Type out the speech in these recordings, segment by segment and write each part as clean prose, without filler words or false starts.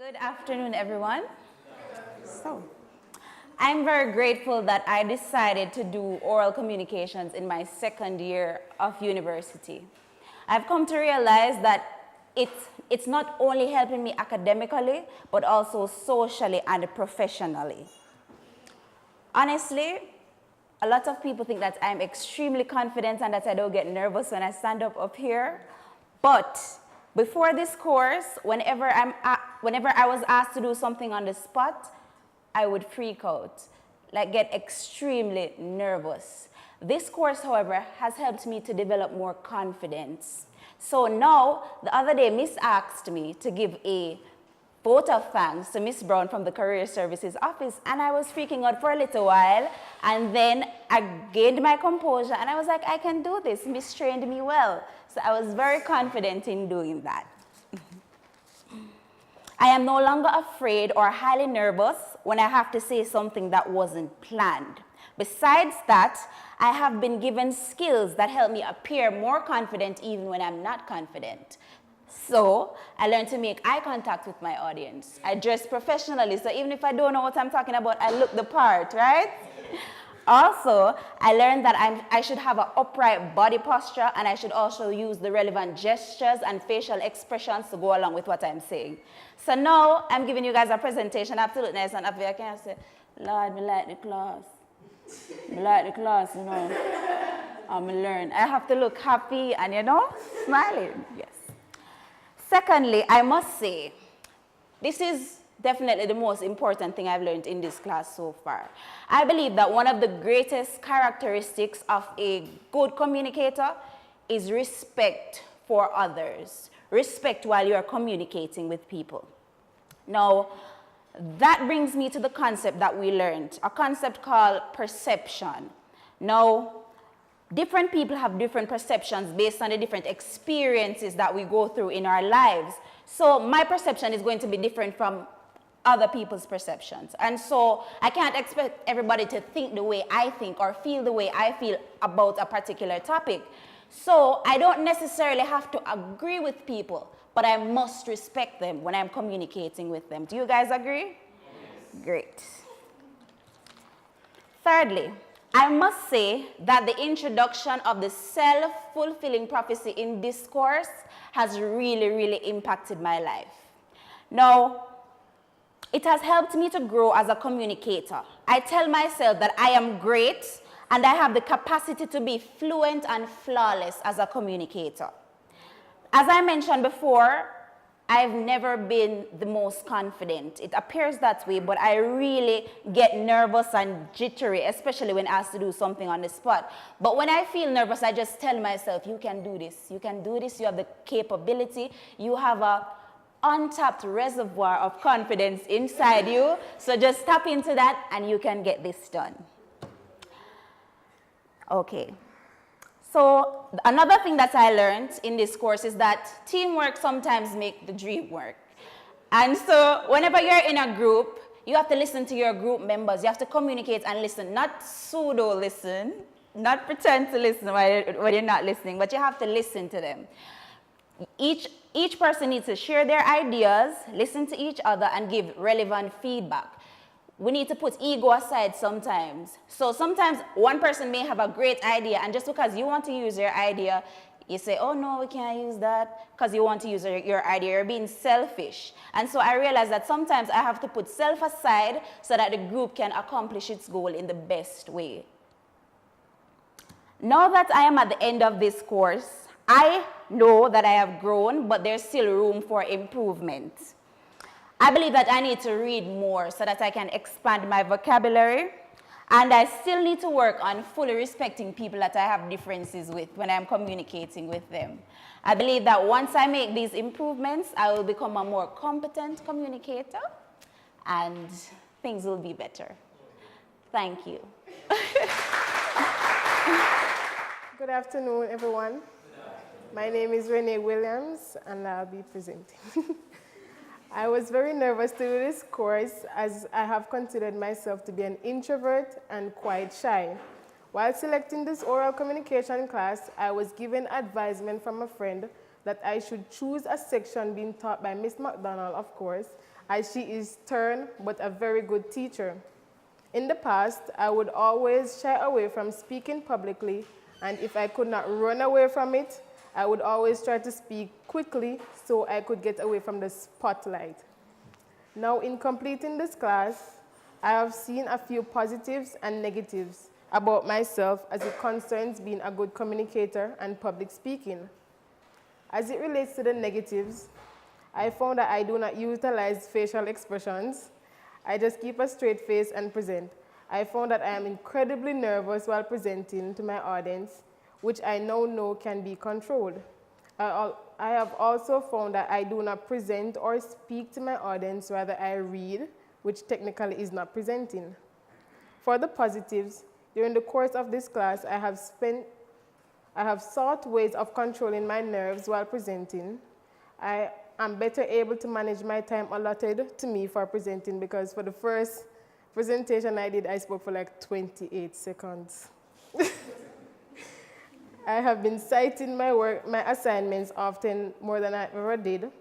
Good afternoon, everyone. So, I'm very grateful that I decided to do oral communications in my second year of university. I've come to realize that it's not only helping me academically, but also socially and professionally. Honestly, a lot of people think that I'm extremely confident and that I don't get nervous when I stand up here. But before this course, whenever I was asked to do something on the spot, I would freak out, like get extremely nervous. This course, however, has helped me to develop more confidence. So now, the other day, Miss asked me to give a vote of thanks to Miss Brown from the Career Services office, and I was freaking out for a little while, and then I gained my composure, and I was like, I can do this. Miss trained me well. So I was very confident in doing that. I am no longer afraid or highly nervous when I have to say something that wasn't planned. Besides that, I have been given skills that help me appear more confident even when I'm not confident. So I learned to make eye contact with my audience. I dress professionally, so even if I don't know what I'm talking about, I look the part, right? Also, I learned that I should have an upright body posture, and I should also use the relevant gestures and facial expressions to go along with what I'm saying. So now I'm giving you guys a presentation, absolutely nice and happy. I can't say, Lord, me like the class. Me like the class, you know. I'm learn. I have to look happy and, you know, smiling. Yes. Secondly, I must say, this is definitely the most important thing I've learned in this class so far. I believe that one of the greatest characteristics of a good communicator is respect for others. Respect while you are communicating with people. Now, that brings me to the concept that we learned, a concept called perception. Now, different people have different perceptions based on the different experiences that we go through in our lives. So my perception is going to be different from other people's perceptions. And so I can't expect everybody to think the way I think or feel the way I feel about a particular topic. So I don't necessarily have to agree with people, but I must respect them when I'm communicating with them. Do you guys agree? Yes. Great. Thirdly, I must say that the introduction of the self-fulfilling prophecy in this course has really impacted my life. Now, it has helped me to grow as a communicator. I tell myself that I am great and I have the capacity to be fluent and flawless as a communicator. As I mentioned before, I've never been the most confident. It appears that way, but I really get nervous and jittery, especially when asked to do something on the spot. But when I feel nervous, I just tell myself, you can do this. You can do this. You have the capability. You have a untapped reservoir of confidence inside you. So just tap into that and you can get this done. Okay. So another thing that I learned in this course is that teamwork sometimes makes the dream work. And so whenever you're in a group, you have to listen to your group members. You have to communicate and listen, not pseudo listen, not pretend to listen when you're not listening, but you have to listen to them. Each person needs to share their ideas, listen to each other, and give relevant feedback. We need to put ego aside sometimes. So sometimes one person may have a great idea, and just because you want to use your idea, you say, oh no, we can't use that, because you want to use your idea. You're being selfish. And so I realized that sometimes I have to put self aside so that the group can accomplish its goal in the best way. Now that I am at the end of this course, I know that I have grown, but there's still room for improvement. I believe that I need to read more so that I can expand my vocabulary, and I still need to work on fully respecting people that I have differences with when I'm communicating with them. I believe that once I make these improvements, I will become a more competent communicator, and things will be better. Thank you. Good afternoon, everyone. My name is Renee Williams, and I'll be presenting. I was very nervous to do this course as I have considered myself to be an introvert and quite shy. While selecting this oral communication class, I was given advisement from a friend that I should choose a section being taught by Miss McDonald, of course, as she is stern but a very good teacher. In the past, I would always shy away from speaking publicly, and if I could not run away from it, I would always try to speak quickly so I could get away from the spotlight. Now, in completing this class, I have seen a few positives and negatives about myself as it concerns being a good communicator and public speaking. As it relates to the negatives, I found that I do not utilize facial expressions. I just keep a straight face and present. I found that I am incredibly nervous while presenting to my audience, which I now know can be controlled. I have also found that I do not present or speak to my audience, rather I read, which technically is not presenting. For the positives, during the course of this class, I have sought ways of controlling my nerves while presenting. I am better able to manage my time allotted to me for presenting, because for the first presentation I did, I spoke for like 28 seconds. I have been citing my assignments often more than I ever did.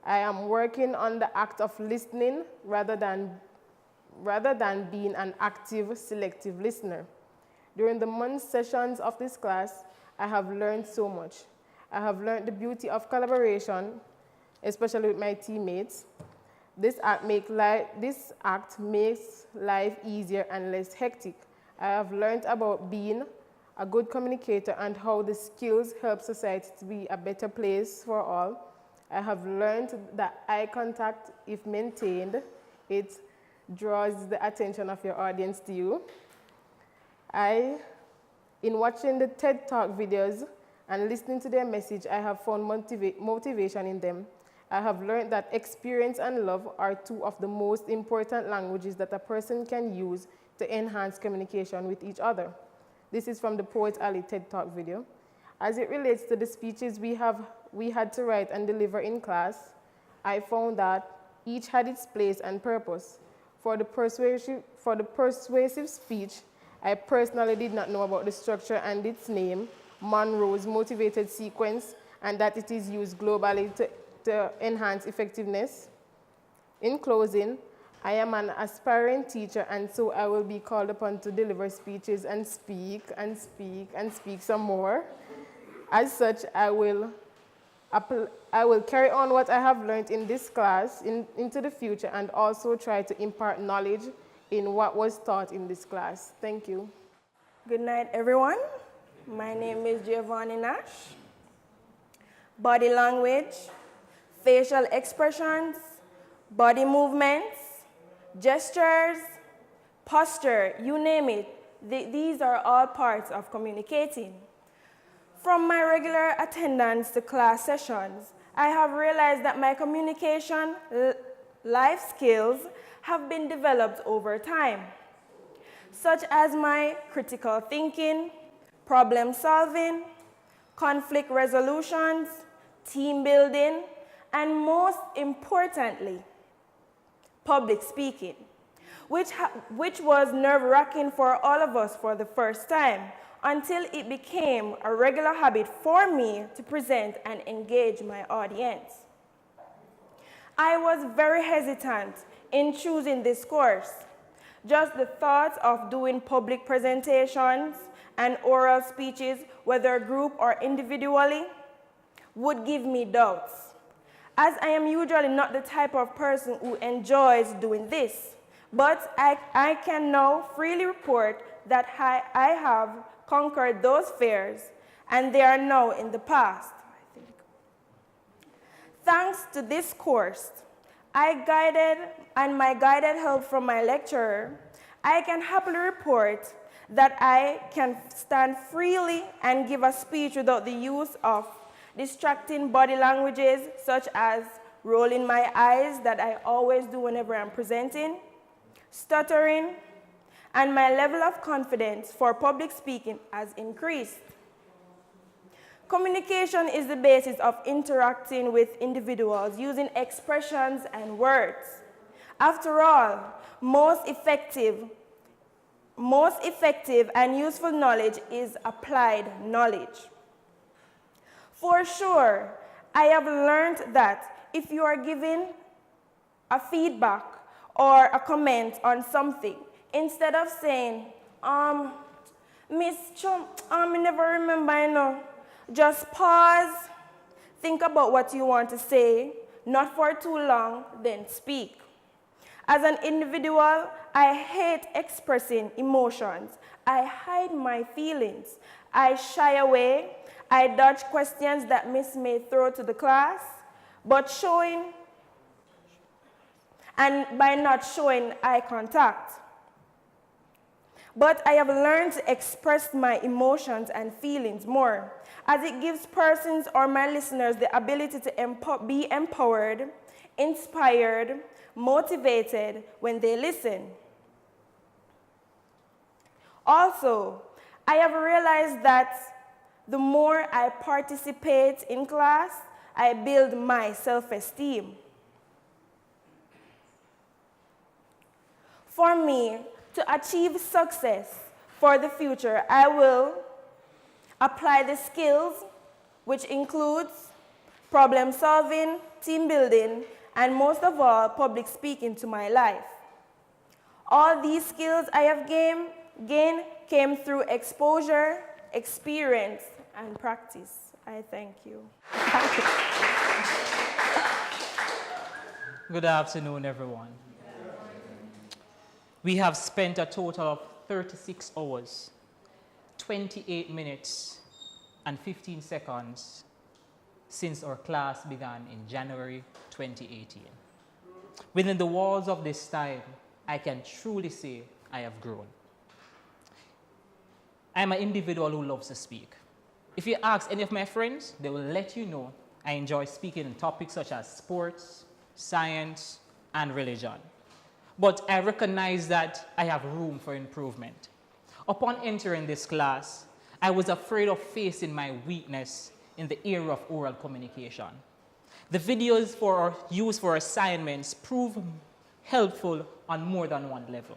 I am working on the act of listening rather than being an active, selective listener. During the month sessions of this class, I have learned so much. I have learned the beauty of collaboration, especially with my teammates. This act makes life easier and less hectic. I have learned about being a good communicator and how the skills help society to be a better place for all. I have learned that eye contact, if maintained, it draws the attention of your audience to you. In watching the TED Talk videos and listening to their message, I have found motivation in them. I have learned that experience and love are two of the most important languages that a person can use to enhance communication with each other. This is from the Poet Ali TED Talk video. As it relates to the speeches we had to write and deliver in class, I found that each had its place and purpose. For the persuasive speech, I personally did not know about the structure and its name, Monroe's motivated sequence, and that it is used globally to enhance effectiveness. In closing, I am an aspiring teacher, and so I will be called upon to deliver speeches and speak and speak and speak some more. As such, I will carry on what I have learned in this class into the future, and also try to impart knowledge in what was taught in this class. Thank you. Good night, everyone. My name is Giovanni Nash. Body language, facial expressions, body movements, gestures, posture, you name it. These are all parts of communicating. From my regular attendance to class sessions, I have realized that my communication life skills have been developed over time, such as my critical thinking, problem solving, conflict resolutions, team building, and most importantly, public speaking, which was nerve-wracking for all of us for the first time, until it became a regular habit for me to present and engage my audience. I was very hesitant in choosing this course. Just the thought of doing public presentations and oral speeches, whether group or individually, would give me doubts, as I am usually not the type of person who enjoys doing this. But I can now freely report that I have conquered those fears, and they are now in the past, I think. Thanks to this course, my guided help from my lecturer, I can happily report that I can stand freely and give a speech without the use of distracting body languages, such as rolling my eyes that I always do whenever I'm presenting, stuttering, and my level of confidence for public speaking has increased. Communication is the basis of interacting with individuals using expressions and words. After all, most effective and useful knowledge is applied knowledge. For sure, I have learned that if you are given a feedback or a comment on something, instead of saying, Miss Chum, I never remember, you know. Just pause, think about what you want to say, not for too long, then speak. As an individual, I hate expressing emotions. I hide my feelings. I shy away. I dodge questions that Miss may throw to the class, but by not showing eye contact. But I have learned to express my emotions and feelings more, as it gives persons or my listeners the ability to be empowered, inspired, motivated when they listen. Also, I have realized that the more I participate in class, I build my self-esteem. For me, to achieve success for the future, I will apply the skills, which includes problem solving, team building, and most of all, public speaking to my life. All these skills I have gained came through exposure, experience, and practice. I thank you. Good afternoon, everyone. We have spent a total of 36 hours, 28 minutes, and 15 seconds since our class began in January 2018. Within the walls of this time, I can truly say I have grown. I'm an individual who loves to speak. If you ask any of my friends, they will let you know I enjoy speaking on topics such as sports, science, and religion. But I recognize that I have room for improvement. Upon entering this class, I was afraid of facing my weakness in the area of oral communication. The videos used for assignments prove helpful on more than one level,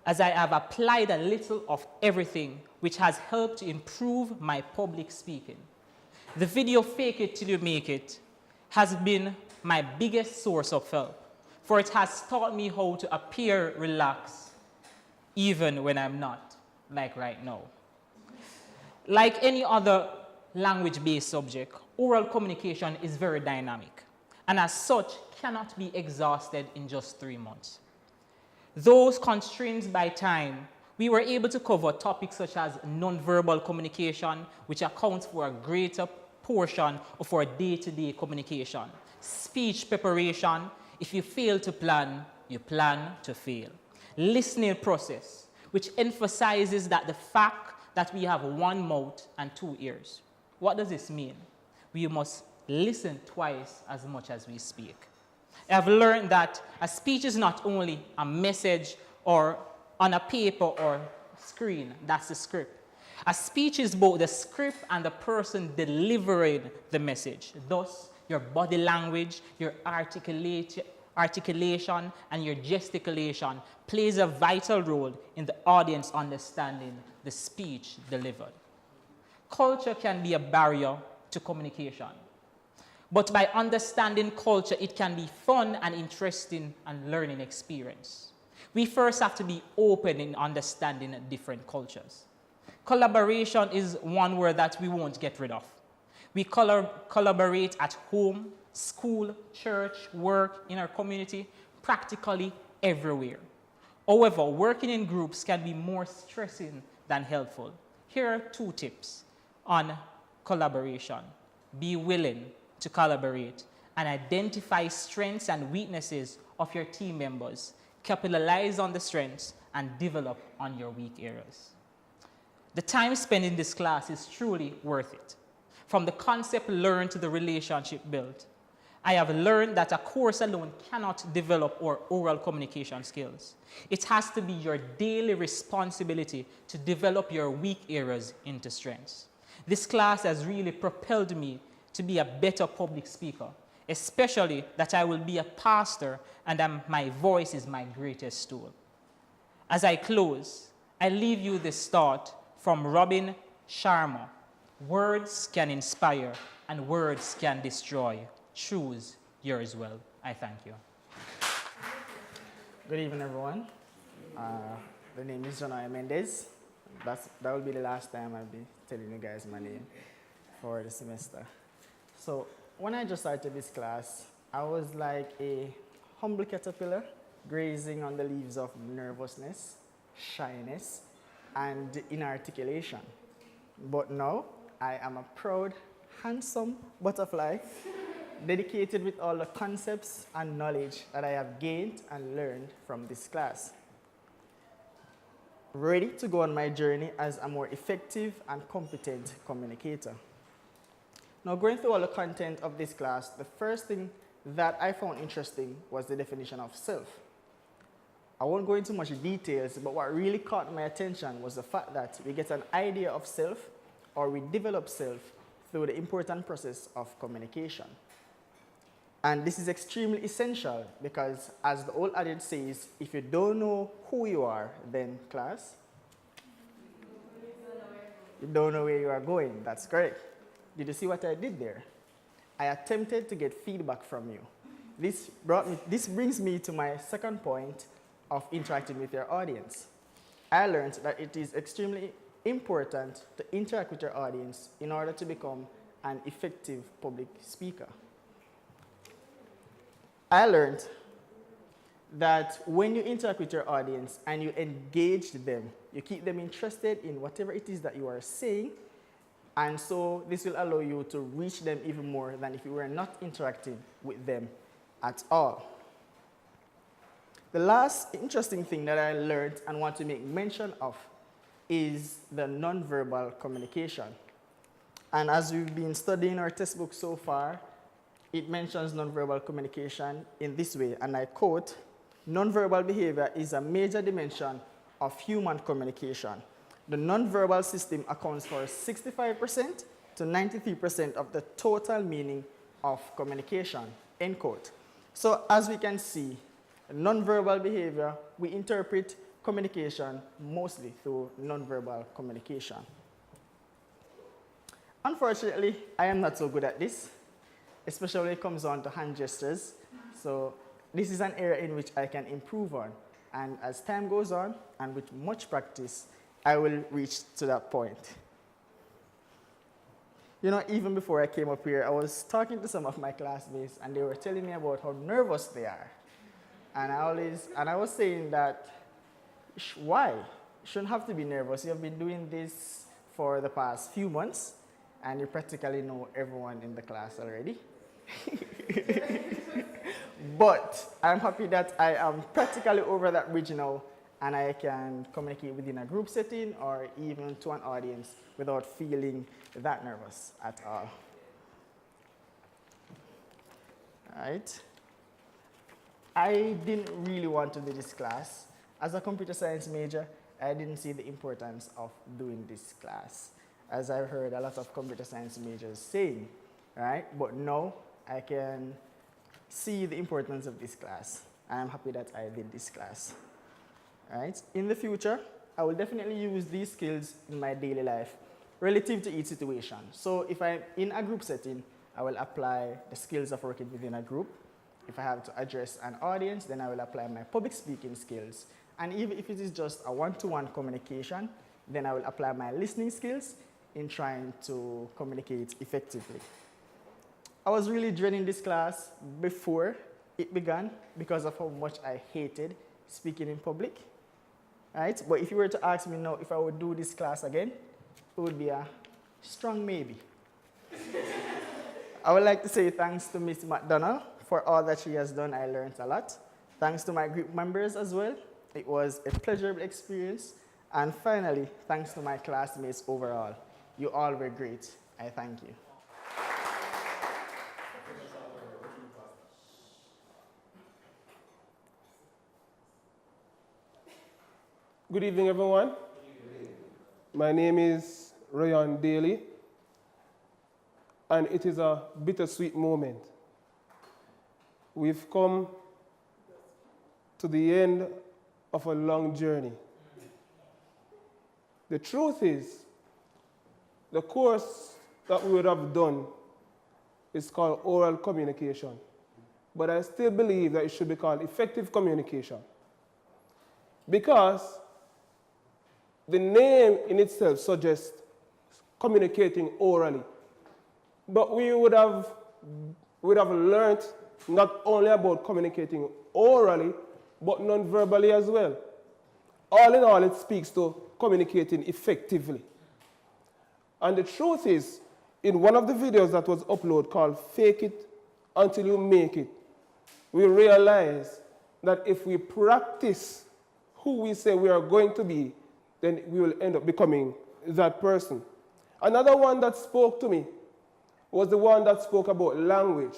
as I have applied a little of everything, which has helped to improve my public speaking. The video Fake It Till You Make It has been my biggest source of help, for it has taught me how to appear relaxed even when I'm not, like right now. Like any other language-based subject, oral communication is very dynamic, and as such cannot be exhausted in just 3 months. Those constrained by time, we were able to cover topics such as nonverbal communication, which accounts for a greater portion of our day-to-day communication. Speech preparation, if you fail to plan, you plan to fail. Listening process, which emphasizes that the fact that we have one mouth and 2 ears. What does this mean? We must listen twice as much as we speak. I have learned that a speech is not only a message or on a paper or screen, that's the script. A speech is both the script and the person delivering the message. Thus, your body language, your articulation, and your gesticulation plays a vital role in the audience understanding the speech delivered. Culture can be a barrier to communication. But by understanding culture, it can be fun and interesting and learning experience. We first have to be open in understanding different cultures. Collaboration is one word that we won't get rid of. We collaborate at home, school, church, work, in our community, practically everywhere. However, working in groups can be more stressing than helpful. Here are 2 tips on collaboration. Be willing to collaborate and identify strengths and weaknesses of your team members. Capitalize on the strengths and develop on your weak areas. The time spent in this class is truly worth it. From the concept learned to the relationship built, I have learned that a course alone cannot develop our oral communication skills. It has to be your daily responsibility to develop your weak areas into strengths. This class has really propelled me to be a better public speaker, especially that I will be a pastor and my voice is my greatest tool. As I close, I leave you this thought from Robin Sharma. Words can inspire and words can destroy. Choose yours well. I thank you. Good evening, everyone. The name is Jonah Mendez. That will be the last time I'll be telling you guys my name for the semester. So when I just started this class, I was like a humble caterpillar grazing on the leaves of nervousness, shyness, and inarticulation. But now I am a proud, handsome butterfly dedicated with all the concepts and knowledge that I have gained and learned from this class. Ready to go on my journey as a more effective and competent communicator. Now, going through all the content of this class, the first thing that I found interesting was the definition of self. I won't go into much details, but what really caught my attention was the fact that we get an idea of self, or we develop self, through the important process of communication. And this is extremely essential because, as the old adage says, if you don't know who you are, then class, you don't know where you are going. That's correct. Did you see what I did there? I attempted to get feedback from you. This brings me to my second point of interacting with your audience. I learned that it is extremely important to interact with your audience in order to become an effective public speaker. I learned that when you interact with your audience and you engage them, you keep them interested in whatever it is that you are saying, and so this will allow you to reach them even more than if you were not interacting with them at all. The last interesting thing that I learned and want to make mention of is the nonverbal communication. And as we've been studying our textbook so far, it mentions nonverbal communication in this way, and I quote, "Nonverbal behavior is a major dimension of human communication. The nonverbal system accounts for 65% to 93% of the total meaning of communication," end quote. So as we can see, nonverbal behavior, we interpret communication mostly through nonverbal communication. Unfortunately, I am not so good at this, especially when it comes on to hand gestures. So this is an area in which I can improve on. And as time goes on, and with much practice, I will reach to that point. You know, even before I came up here, I was talking to some of my classmates, and they were telling me about how nervous they are. And I was saying that, why? You shouldn't have to be nervous. You have been doing this for the past few months, and you practically know everyone in the class already. But I'm happy that I am practically over that bridge now, and I can communicate within a group setting or even to an audience without feeling that nervous at all. All right. I didn't really want to do this class. As a computer science major, I didn't see the importance of doing this class, as I've heard a lot of computer science majors saying, right? But now I can see the importance of this class. I'm happy that I did this class. All right? In the future, I will definitely use these skills in my daily life relative to each situation. So if I'm in a group setting, I will apply the skills of working within a group. If I have to address an audience, then I will apply my public speaking skills. And even if it is just a one-to-one communication, then I will apply my listening skills in trying to communicate effectively. I was really dreading this class before it began because of how much I hated speaking in public. Right? But if you were to ask me now if I would do this class again, it would be a strong maybe. I would like to say thanks to Miss McDonald for all that she has done. I learned a lot. Thanks to my group members as well. It was a pleasurable experience. And finally, thanks to my classmates overall. You all were great. I thank you. Good evening, everyone. My name is Rayon Daly, and it is a bittersweet moment. We've come to the end of a long journey. The truth is, the course that we would have done is called oral communication. but I still believe that it should be called effective communication. Because the name in itself suggests communicating orally. But we would have learned not only about communicating orally, but non-verbally as well. All in all, it speaks to communicating effectively. And the truth is, in one of the videos that was uploaded called Fake It Until You Make It, we realize that if we practice who we say we are going to be, then we will end up becoming that person. Another one that spoke to me was the one that spoke about language.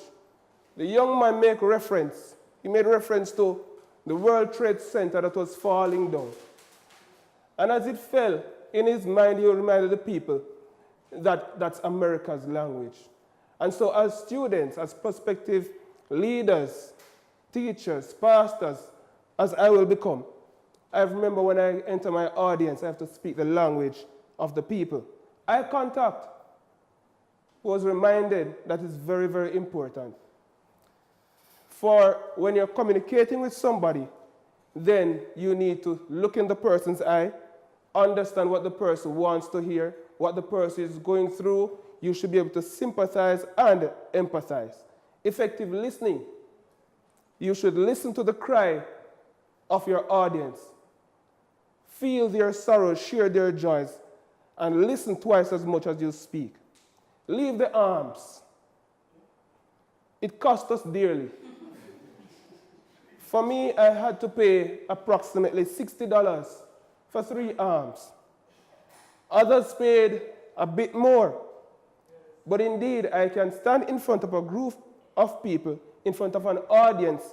The young man made reference to the World Trade Center that was falling down. And as it fell, in his mind, he reminded the people that that's America's language. And so as students, as prospective leaders, teachers, pastors, as I will become, I remember when I enter my audience, I have to speak the language of the people. Eye contact was reminded that is very, very important. For when you're communicating with somebody, then you need to look in the person's eye, understand what the person wants to hear, what the person is going through. You should be able to sympathize and empathize. Effective listening. You should listen to the cry of your audience. Feel their sorrows, share their joys, and listen twice as much as you speak. Leave the arms. It cost us dearly. For me, I had to pay approximately $60 for 3 arms. Others paid a bit more. But indeed, I can stand in front of a group of people, in front of an audience,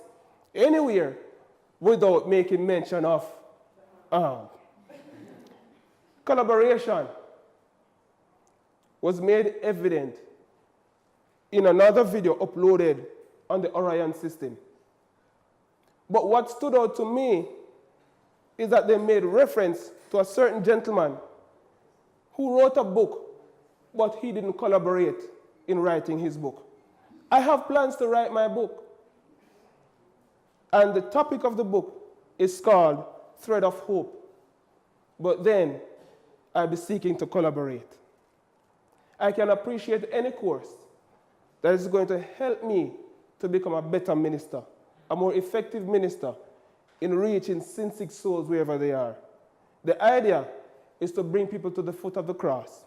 anywhere, without making mention of arm. Collaboration was made evident in another video uploaded on the Orion system. But what stood out to me is that they made reference to a certain gentleman who wrote a book, but he didn't collaborate in writing his book. I have plans to write my book. And the topic of the book is called Thread of Hope. But then I'll be seeking to collaborate. I can appreciate any course that is going to help me to become a better minister, a more effective minister in reaching sin-sick souls wherever they are. The idea is to bring people to the foot of the cross.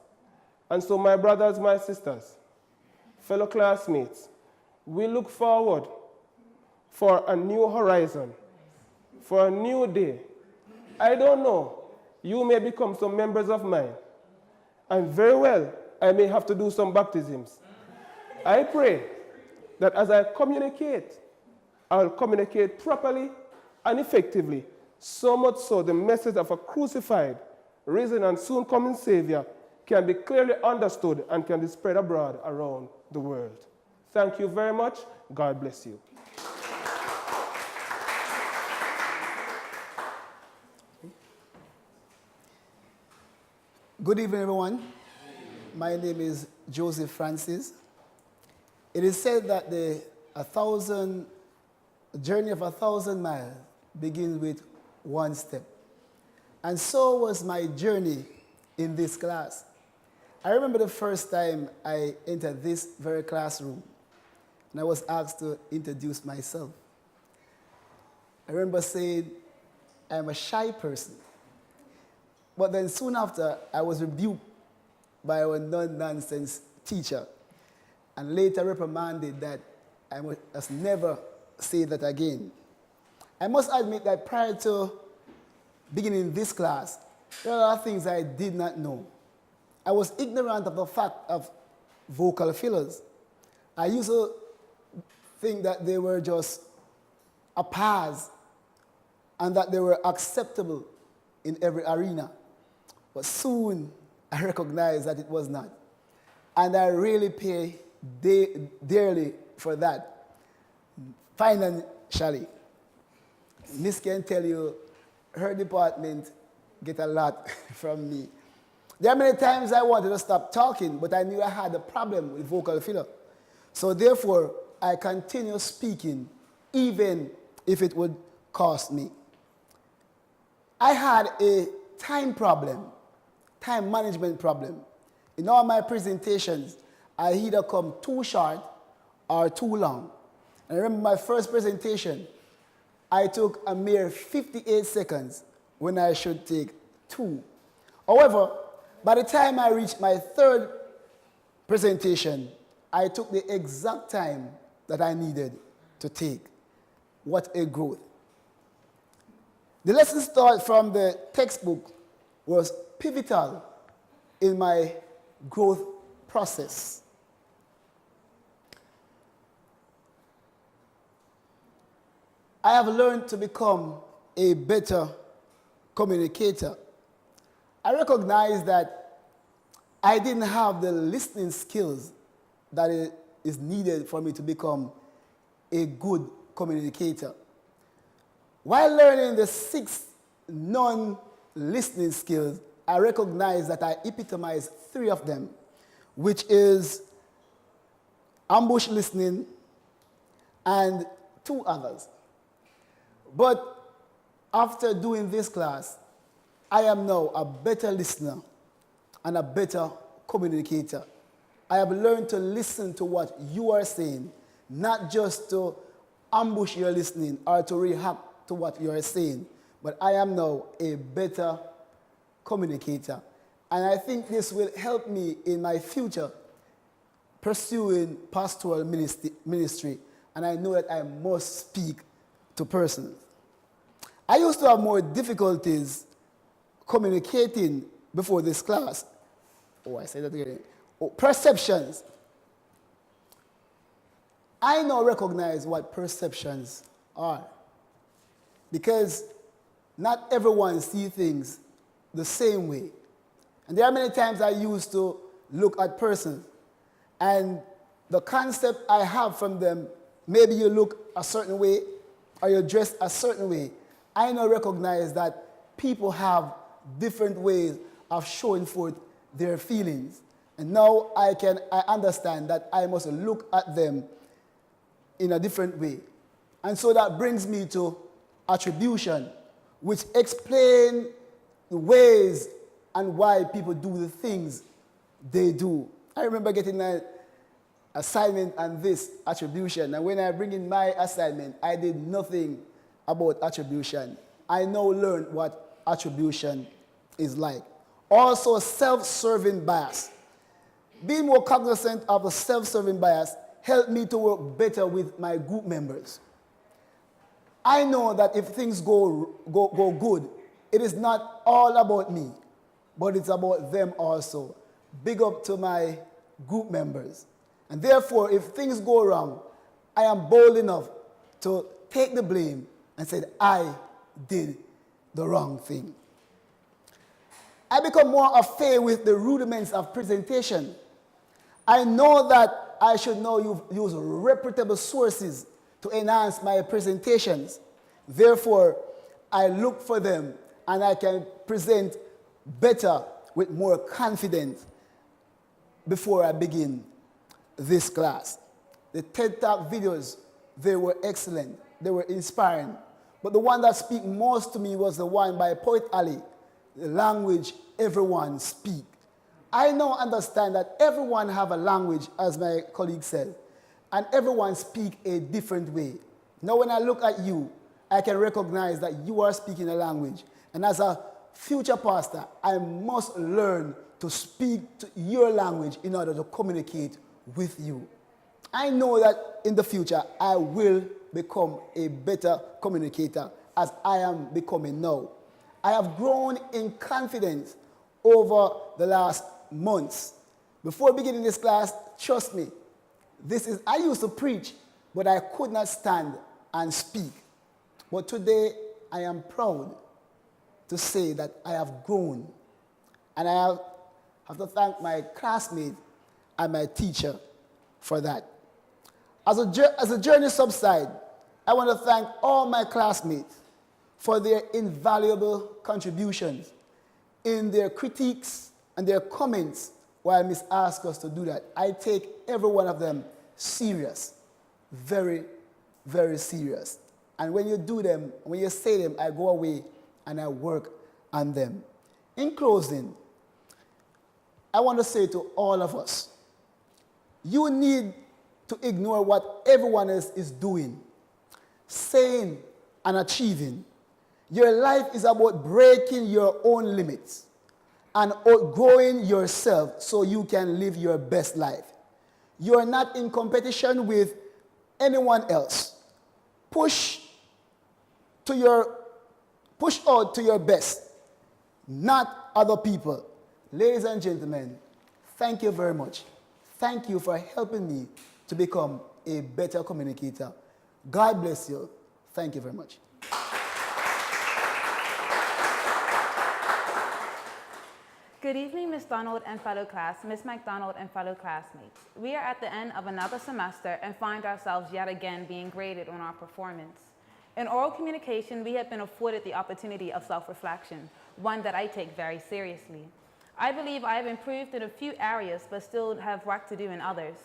And so my brothers, my sisters, fellow classmates, we look forward for a new horizon, for a new day. I don't know, you may become some members of mine, and very well, I may have to do some baptisms. I pray that as I communicate, I'll communicate properly and effectively, so much so the message of a crucified, risen, and soon coming Savior can be clearly understood and can be spread abroad around the world. Thank you very much. God bless you. Good evening, everyone. My name is Joseph Francis. It is said that the journey of 1,000 miles begins with one step. And so was my journey in this class. I remember the first time I entered this very classroom, and I was asked to introduce myself. I remember saying, I'm a shy person. But then soon after, I was rebuked by our no-nonsense teacher, and later reprimanded that I must never say that again. I must admit that prior to beginning this class, there are a lot of things I did not know. I was ignorant of the fact of vocal fillers. I used to think that they were just a pass and that they were acceptable in every arena. But soon I recognized that it was not. And I really pay dearly for that, financially. Miss can tell you, her department get a lot from me. There are many times I wanted to stop talking, but I knew I had a problem with vocal filler. So therefore, I continue speaking, even if it would cost me. I had a time management problem. In all my presentations, I either come too short or too long. I remember my first presentation, I took a mere 58 seconds when I should take 2. However, by the time I reached my third presentation, I took the exact time that I needed to take. What a growth. The lessons taught from the textbook was pivotal in my growth process. I have learned to become a better communicator. I recognize that I didn't have the listening skills that is needed for me to become a good communicator. While learning the 6 non-listening skills, I recognize that I epitomize 3 of them, which is ambush listening and 2 others. But after doing this class, I am now a better listener and a better communicator. I have learned to listen to what you are saying, not just to ambush your listening or to react to what you are saying, but I am now a better communicator. And I think this will help me in my future pursuing pastoral ministry, and I know that I must speak to persons. I used to have more difficulties communicating before this class. Oh, I said that again. Oh, perceptions. I now recognize what perceptions are, because not everyone sees things the same way. And there are many times I used to look at persons, and the concept I have from them, maybe you look a certain way or you're dressed a certain way. I now recognize that people have different ways of showing forth their feelings. And now I understand that I must look at them in a different way. And so that brings me to attribution, which explains the ways and why people do the things they do. I remember getting an assignment on this attribution, and when I bring in my assignment, I did nothing about attribution. I now learned what attribution is like. Also, self-serving bias. Being more cognizant of the self-serving bias helped me to work better with my group members. I know that if things go good, it is not all about me, but it's about them also. Big up to my group members. And therefore, if things go wrong, I am bold enough to take the blame and say, I did the wrong thing. I become more affair with the rudiments of presentation. I know that I should now use reputable sources to enhance my presentations. Therefore, I look for them and I can present better with more confidence before I begin this class. The TED Talk videos, they were excellent. They were inspiring. But the one that spoke most to me was the one by Poet Ali, The Language Everyone Speaks. I now understand that everyone have a language, as my colleague said, and everyone speak a different way. Now when I look at you, I can recognize that you are speaking a language. And as a future pastor, I must learn to speak to your language in order to communicate with you. I know that in the future, I will become a better communicator as I am becoming now. I have grown in confidence over the last months. Before beginning this class, trust me, I used to preach, but I could not stand and speak. But today, I am proud to say that I have grown. And I have to thank my classmate and my teacher for that. As the journey subsides, I want to thank all my classmates for their invaluable contributions in their critiques and their comments while Miss asked us to do that. I take every one of them serious. very, very serious. And when you do them, when you say them, I go away and I work on them. In closing, I want to say to all of us, you need to ignore what everyone else is doing, saying, and achieving. Your life is about breaking your own limits and outgrowing yourself so you can live your best life. You are not in competition with anyone else. Push out to your best, not other people. Ladies and gentlemen, thank you very much. Thank you for helping me to become a better communicator. God bless you. Thank you very much. Good evening, Ms. Donald and fellow class, Ms. McDonald and fellow classmates. We are at the end of another semester and find ourselves yet again being graded on our performance. In oral communication, we have been afforded the opportunity of self-reflection, one that I take very seriously. I believe I have improved in a few areas, but still have work to do in others.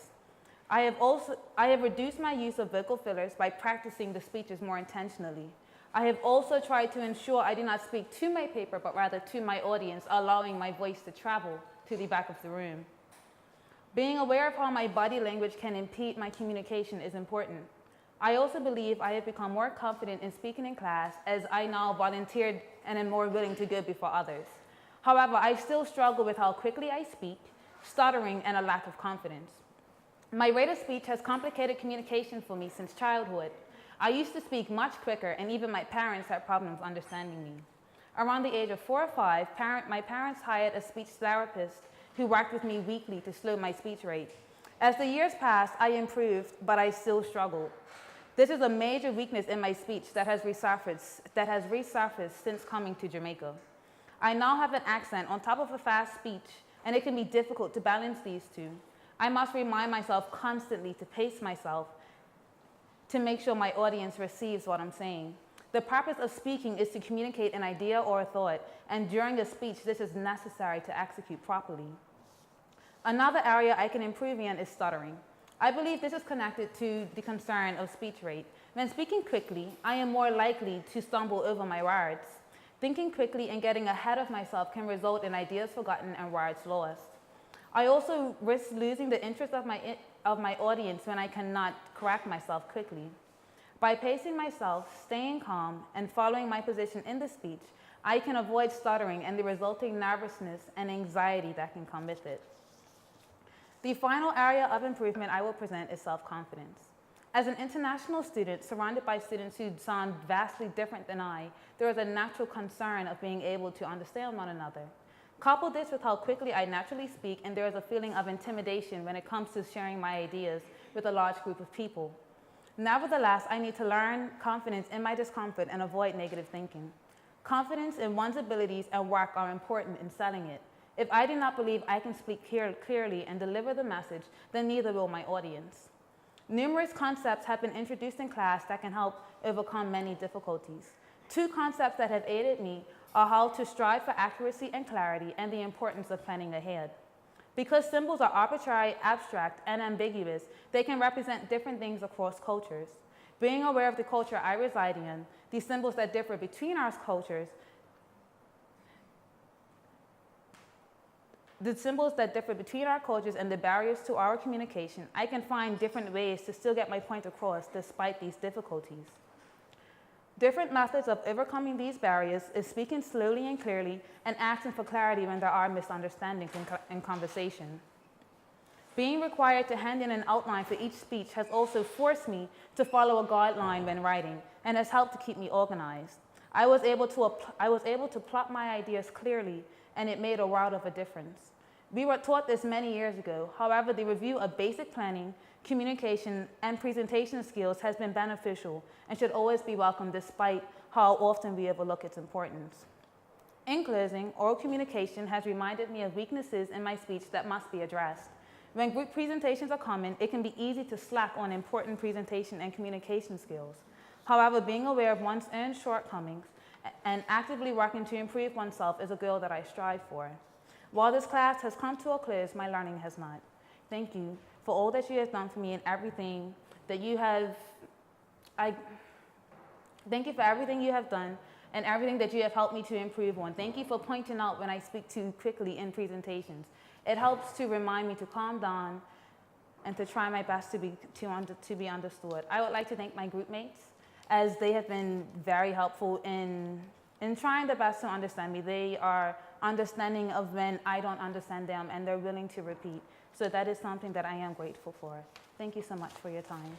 I have reduced my use of vocal fillers by practicing the speeches more intentionally. I have also tried to ensure I do not speak to my paper, but rather to my audience, allowing my voice to travel to the back of the room. Being aware of how my body language can impede my communication is important. I also believe I have become more confident in speaking in class as I now volunteered and am more willing to go before others. However, I still struggle with how quickly I speak, stuttering, and a lack of confidence. My rate of speech has complicated communication for me since childhood. I used to speak much quicker, and even my parents had problems understanding me. Around the age of 4 or 5, my parents hired a speech therapist who worked with me weekly to slow my speech rate. As the years passed, I improved, but I still struggled. This is a major weakness in my speech that has resurfaced since coming to Jamaica. I now have an accent on top of a fast speech, and it can be difficult to balance these two. I must remind myself constantly to pace myself to make sure my audience receives what I'm saying. The purpose of speaking is to communicate an idea or a thought, and during a speech, this is necessary to execute properly. Another area I can improve in is stuttering. I believe this is connected to the concern of speech rate. When speaking quickly, I am more likely to stumble over my words. Thinking quickly and getting ahead of myself can result in ideas forgotten and words lost. I also risk losing the interest of my audience when I cannot correct myself quickly. By pacing myself, staying calm, and following my position in the speech, I can avoid stuttering and the resulting nervousness and anxiety that can come with it. The final area of improvement I will present is self-confidence. As an international student surrounded by students who sound vastly different than I, there is a natural concern of being able to understand one another. Couple this with how quickly I naturally speak, and there is a feeling of intimidation when it comes to sharing my ideas with a large group of people. Nevertheless, I need to learn confidence in my discomfort and avoid negative thinking. Confidence in one's abilities and work are important in selling it. If I do not believe I can speak clearly and deliver the message, then neither will my audience. Numerous concepts have been introduced in class that can help overcome many difficulties. 2 concepts that have aided me are how to strive for accuracy and clarity, and the importance of planning ahead. Because symbols are arbitrary, abstract, and ambiguous, they can represent different things across cultures. Being aware of the culture I reside in, the symbols that differ between our cultures, and the barriers to our communication, I can find different ways to still get my point across despite these difficulties. Different methods of overcoming these barriers is speaking slowly and clearly and asking for clarity when there are misunderstandings in conversation. Being required to hand in an outline for each speech has also forced me to follow a guideline when writing and has helped to keep me organized. I was able to plot my ideas clearly, and it made a world of a difference. We were taught this many years ago. However, the review of basic planning, communication, and presentation skills has been beneficial and should always be welcomed despite how often we overlook its importance. In closing, oral communication has reminded me of weaknesses in my speech that must be addressed. When group presentations are common, it can be easy to slack on important presentation and communication skills. However, being aware of one's own shortcomings and actively working to improve oneself is a goal that I strive for. While this class has come to a close, my learning has not. Thank you for all that you have done for me and everything that you have, thank you for everything you have done and everything that you have helped me to improve on. Thank you for pointing out when I speak too quickly in presentations. It helps to remind me to calm down and to try my best to be understood. I would like to thank my group mates, as they have been very helpful in trying their best to understand me. They are understanding of when I don't understand them, and they're willing to repeat. So that is something that I am grateful for. Thank you so much for your time.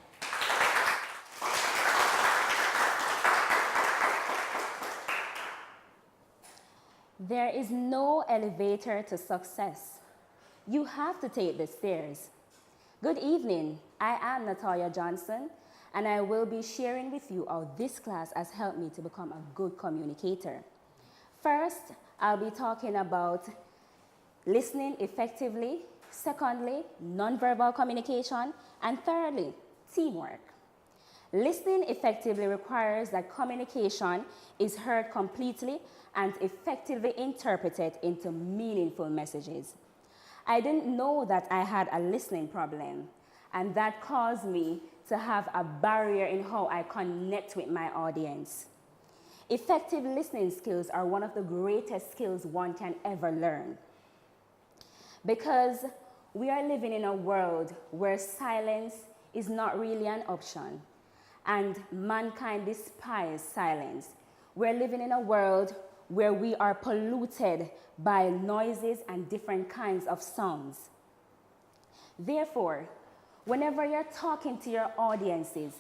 There is no elevator to success. You have to take the stairs. Good evening. I am Natalia Johnson, and I will be sharing with you how this class has helped me to become a good communicator. First, I'll be talking about listening effectively. Secondly, nonverbal communication. And thirdly, teamwork. Listening effectively requires that communication is heard completely and effectively interpreted into meaningful messages. I didn't know that I had a listening problem, and that caused me to have a barrier in how I connect with my audience. Effective listening skills are one of the greatest skills one can ever learn, because we are living in a world where silence is not really an option, and mankind despises silence. We're living in a world where we are polluted by noises and different kinds of sounds. Therefore, whenever you're talking to your audiences,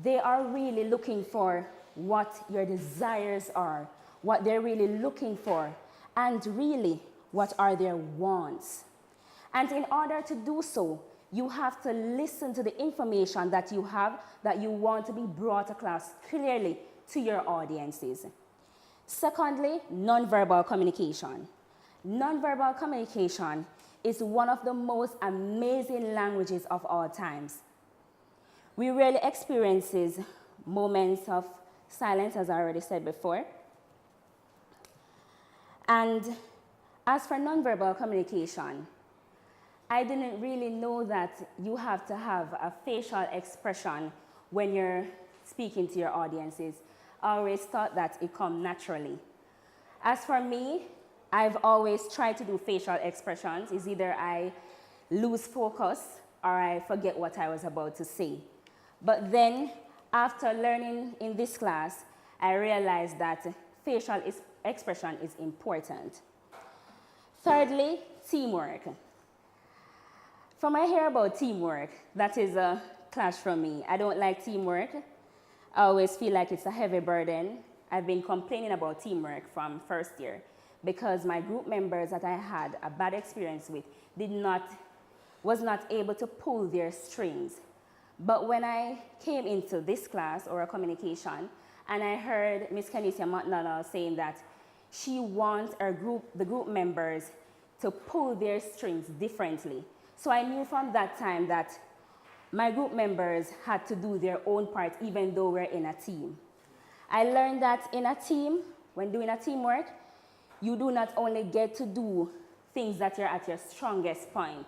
they are really looking for what your desires are, what they're really looking for, and really what are their wants. And in order to do so, you have to listen to the information that you have, that you want to be brought across clearly to your audiences. Secondly, nonverbal communication. Nonverbal communication is one of the most amazing languages of all times. We rarely experience moments of silence, as I already said before. And as for nonverbal communication, I didn't really know that you have to have a facial expression when you're speaking to your audiences. I always thought that it comes naturally. As for me, I've always tried to do facial expressions. It's either I lose focus or I forget what I was about to say. But then, after learning in this class, I realized that facial expression is important. Thirdly, teamwork. From I hear about teamwork, that is a clash for me. I don't like teamwork. I always feel like it's a heavy burden. I've been complaining about teamwork from first year because my group members that I had a bad experience with was not able to pull their strings. But when I came into this class, or a communication, and I heard Miss Kenecia McDonald saying that she wants the group members to pull their strings differently. So I knew from that time that my group members had to do their own part, even though we're in a team. I learned that in a team, when doing a teamwork, you do not only get to do things that you're at your strongest point.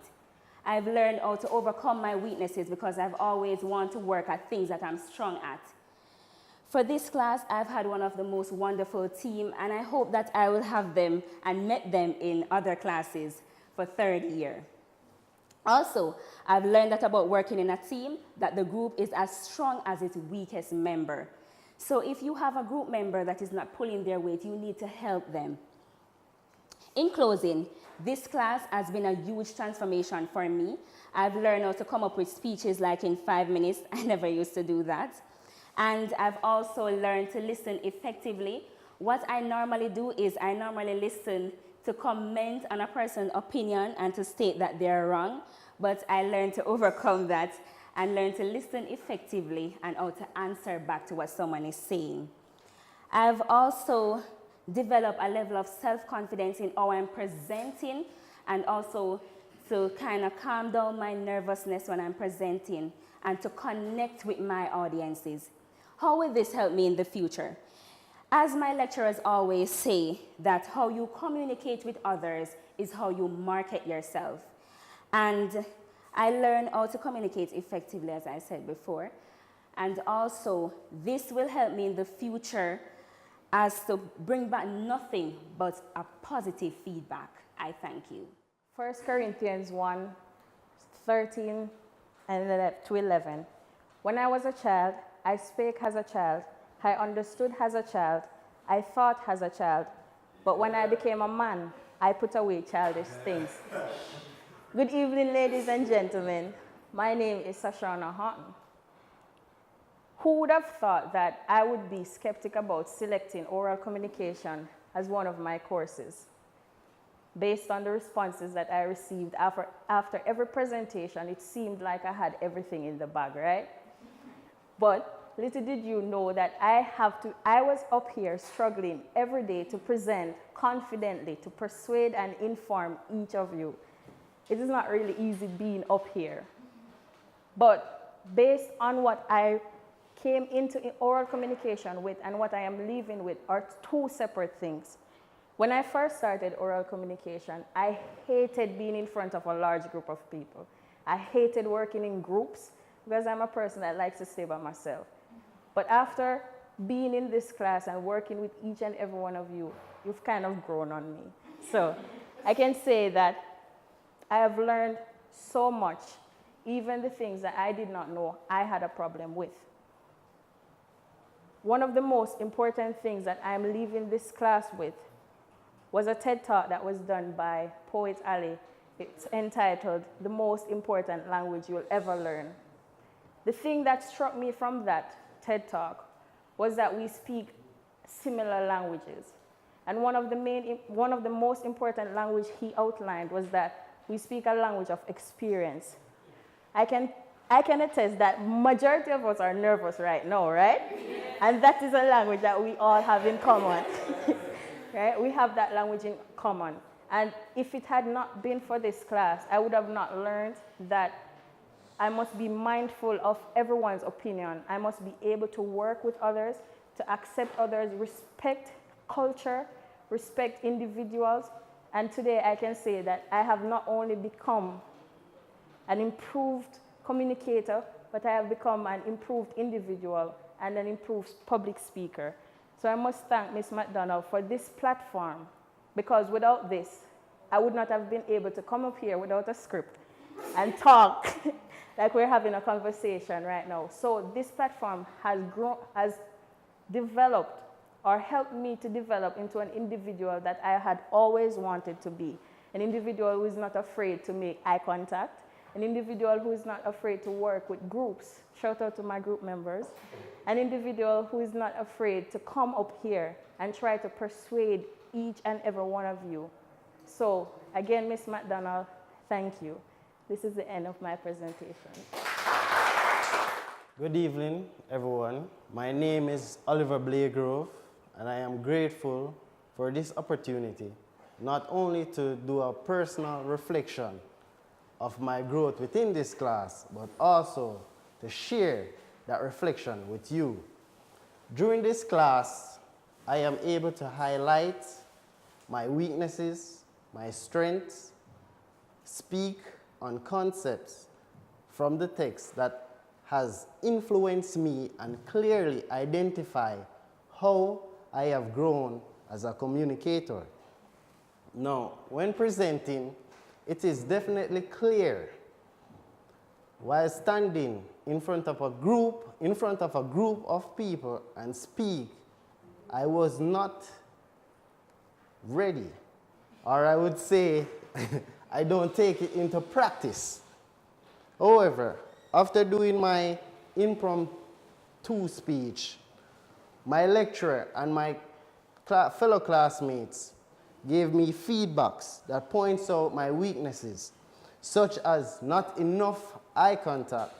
I've learned how to overcome my weaknesses because I've always wanted to work at things that I'm strong at. For this class, I've had one of the most wonderful team, and I hope that I will have them and met them in other classes for third year. Also, I've learned that about working in a team, that the group is as strong as its weakest member. So if you have a group member that is not pulling their weight, you need to help them. In closing, this class has been a huge transformation for me. I've learned how to come up with speeches like in 5 minutes. I never used to do that. And I've also learned to listen effectively. What I normally do is I normally listen to comment on a person's opinion and to state that they're wrong, but I learned to overcome that and learn to listen effectively and how to answer back to what someone is saying. I've also developed a level of self-confidence in how I'm presenting, and also to kind of calm down my nervousness when I'm presenting and to connect with my audiences. How will this help me in the future? As my lecturers always say, that how you communicate with others is how you market yourself. And I learned how to communicate effectively, as I said before. And also, this will help me in the future as to bring back nothing but a positive feedback. I thank you. 1 Corinthians 1:13 and to 11. When I was a child, I spake as a child, I understood as a child, I thought as a child, but when I became a man, I put away childish things. Good evening, ladies and gentlemen. My name is Sashana Horton. Who would have thought that I would be skeptic about selecting oral communication as one of my courses? Based on the responses that I received after every presentation, it seemed like I had everything in the bag, right? But little did you know that I was up here struggling every day to present confidently, to persuade and inform each of you. It is not really easy being up here. But based on what I came into oral communication with and what I am leaving with are two separate things. When I first started oral communication, I hated being in front of a large group of people. I hated working in groups because I'm a person that likes to stay by myself. But after being in this class and working with each and every one of you, you've kind of grown on me. So I can say that I have learned so much, even the things that I did not know I had a problem with. One of the most important things that I'm leaving this class with was a TED Talk that was done by Poet Ali. It's entitled, "The Most Important Language You'll Ever Learn." The thing that struck me from that TED Talk was that we speak similar languages. And one of the most important language he outlined was that we speak a language of experience. I can attest that majority of us are nervous right now, right? And that is a language that we all have in common, right? We have that language in common. And if it had not been for this class, I would have not learned that I must be mindful of everyone's opinion. I must be able to work with others, to accept others, respect culture, respect individuals. And today I can say that I have not only become an improved communicator, but I have become an improved individual and an improved public speaker. So I must thank Ms. McDonald for this platform, because without this, I would not have been able to come up here without a script and talk like we're having a conversation right now. So this platform has developed or helped me to develop into an individual that I had always wanted to be. An individual who is not afraid to make eye contact, an individual who is not afraid to work with groups. Shout out to my group members. An individual who is not afraid to come up here and try to persuade each and every one of you. So again, Ms. McDonald, thank you. This is the end of my presentation. Good evening, everyone. My name is Oliver Blagrove, and I am grateful for this opportunity, not only to do a personal reflection of my growth within this class, but also to share that reflection with you. During this class, I am able to highlight my weaknesses, my strengths, speak on concepts from the text that has influenced me and clearly identify how I have grown as a communicator. Now, when presenting, it is definitely clear while standing in front of a group of people and speak, I was not ready, or I would say I don't take it into practice. However, after doing my impromptu speech, my lecturer and my fellow classmates gave me feedbacks that points out my weaknesses, such as not enough eye contact,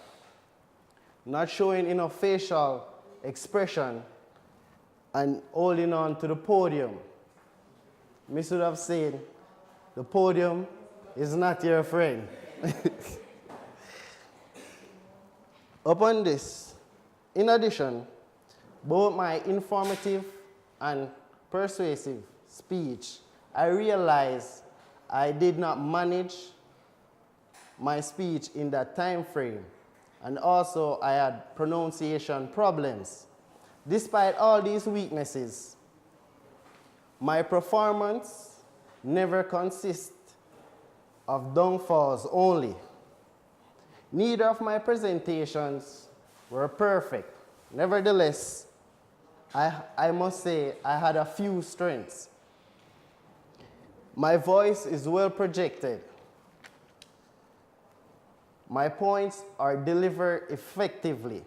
not showing enough facial expression, and holding on to the podium. Me should have said, the podium is not your friend. Upon this, in addition, both my informative and persuasive speech, I realized I did not manage my speech in that time frame. And also, I had pronunciation problems. Despite all these weaknesses, my performance never consists of downfalls only. Neither of my presentations were perfect. Nevertheless, I must say I had a few strengths. My voice is well projected. My points are delivered effectively.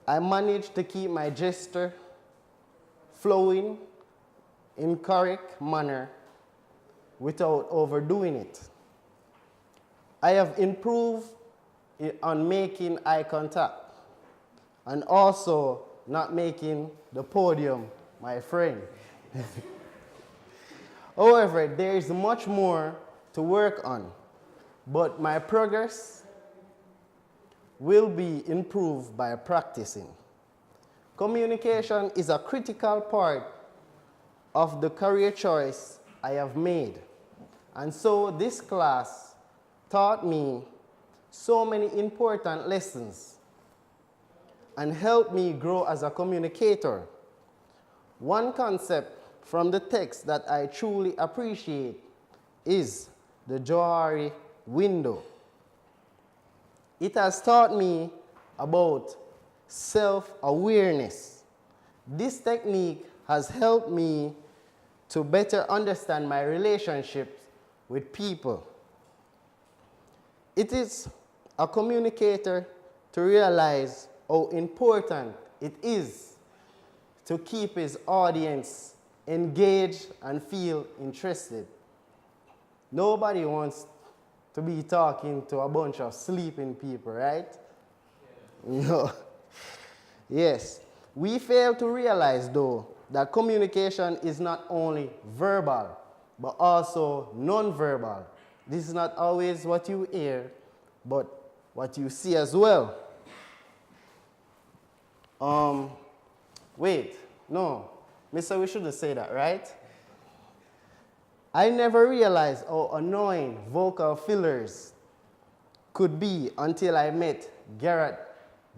I managed to keep my gesture flowing in correct manner without overdoing it. I have improved on making eye contact and also not making the podium my friend. However, there is much more to work on, but my progress will be improved by practicing. Communication is a critical part of the career choice I have made. And so this class taught me so many important lessons and helped me grow as a communicator. One concept from the text that I truly appreciate is the Johari window. It has taught me about self-awareness. This technique has helped me to better understand my relationships with people. It is a communicator to realize how important it is to keep his audience engaged and feel interested. Nobody wants to be talking to a bunch of sleeping people, right? Yeah. No. Yes. We fail to realize, though, that communication is not only verbal, but also non-verbal. This is not always what you hear, but what you see as well. Wait, no. Mister, we shouldn't say that, right? I never realized how annoying vocal fillers could be until I met Garrett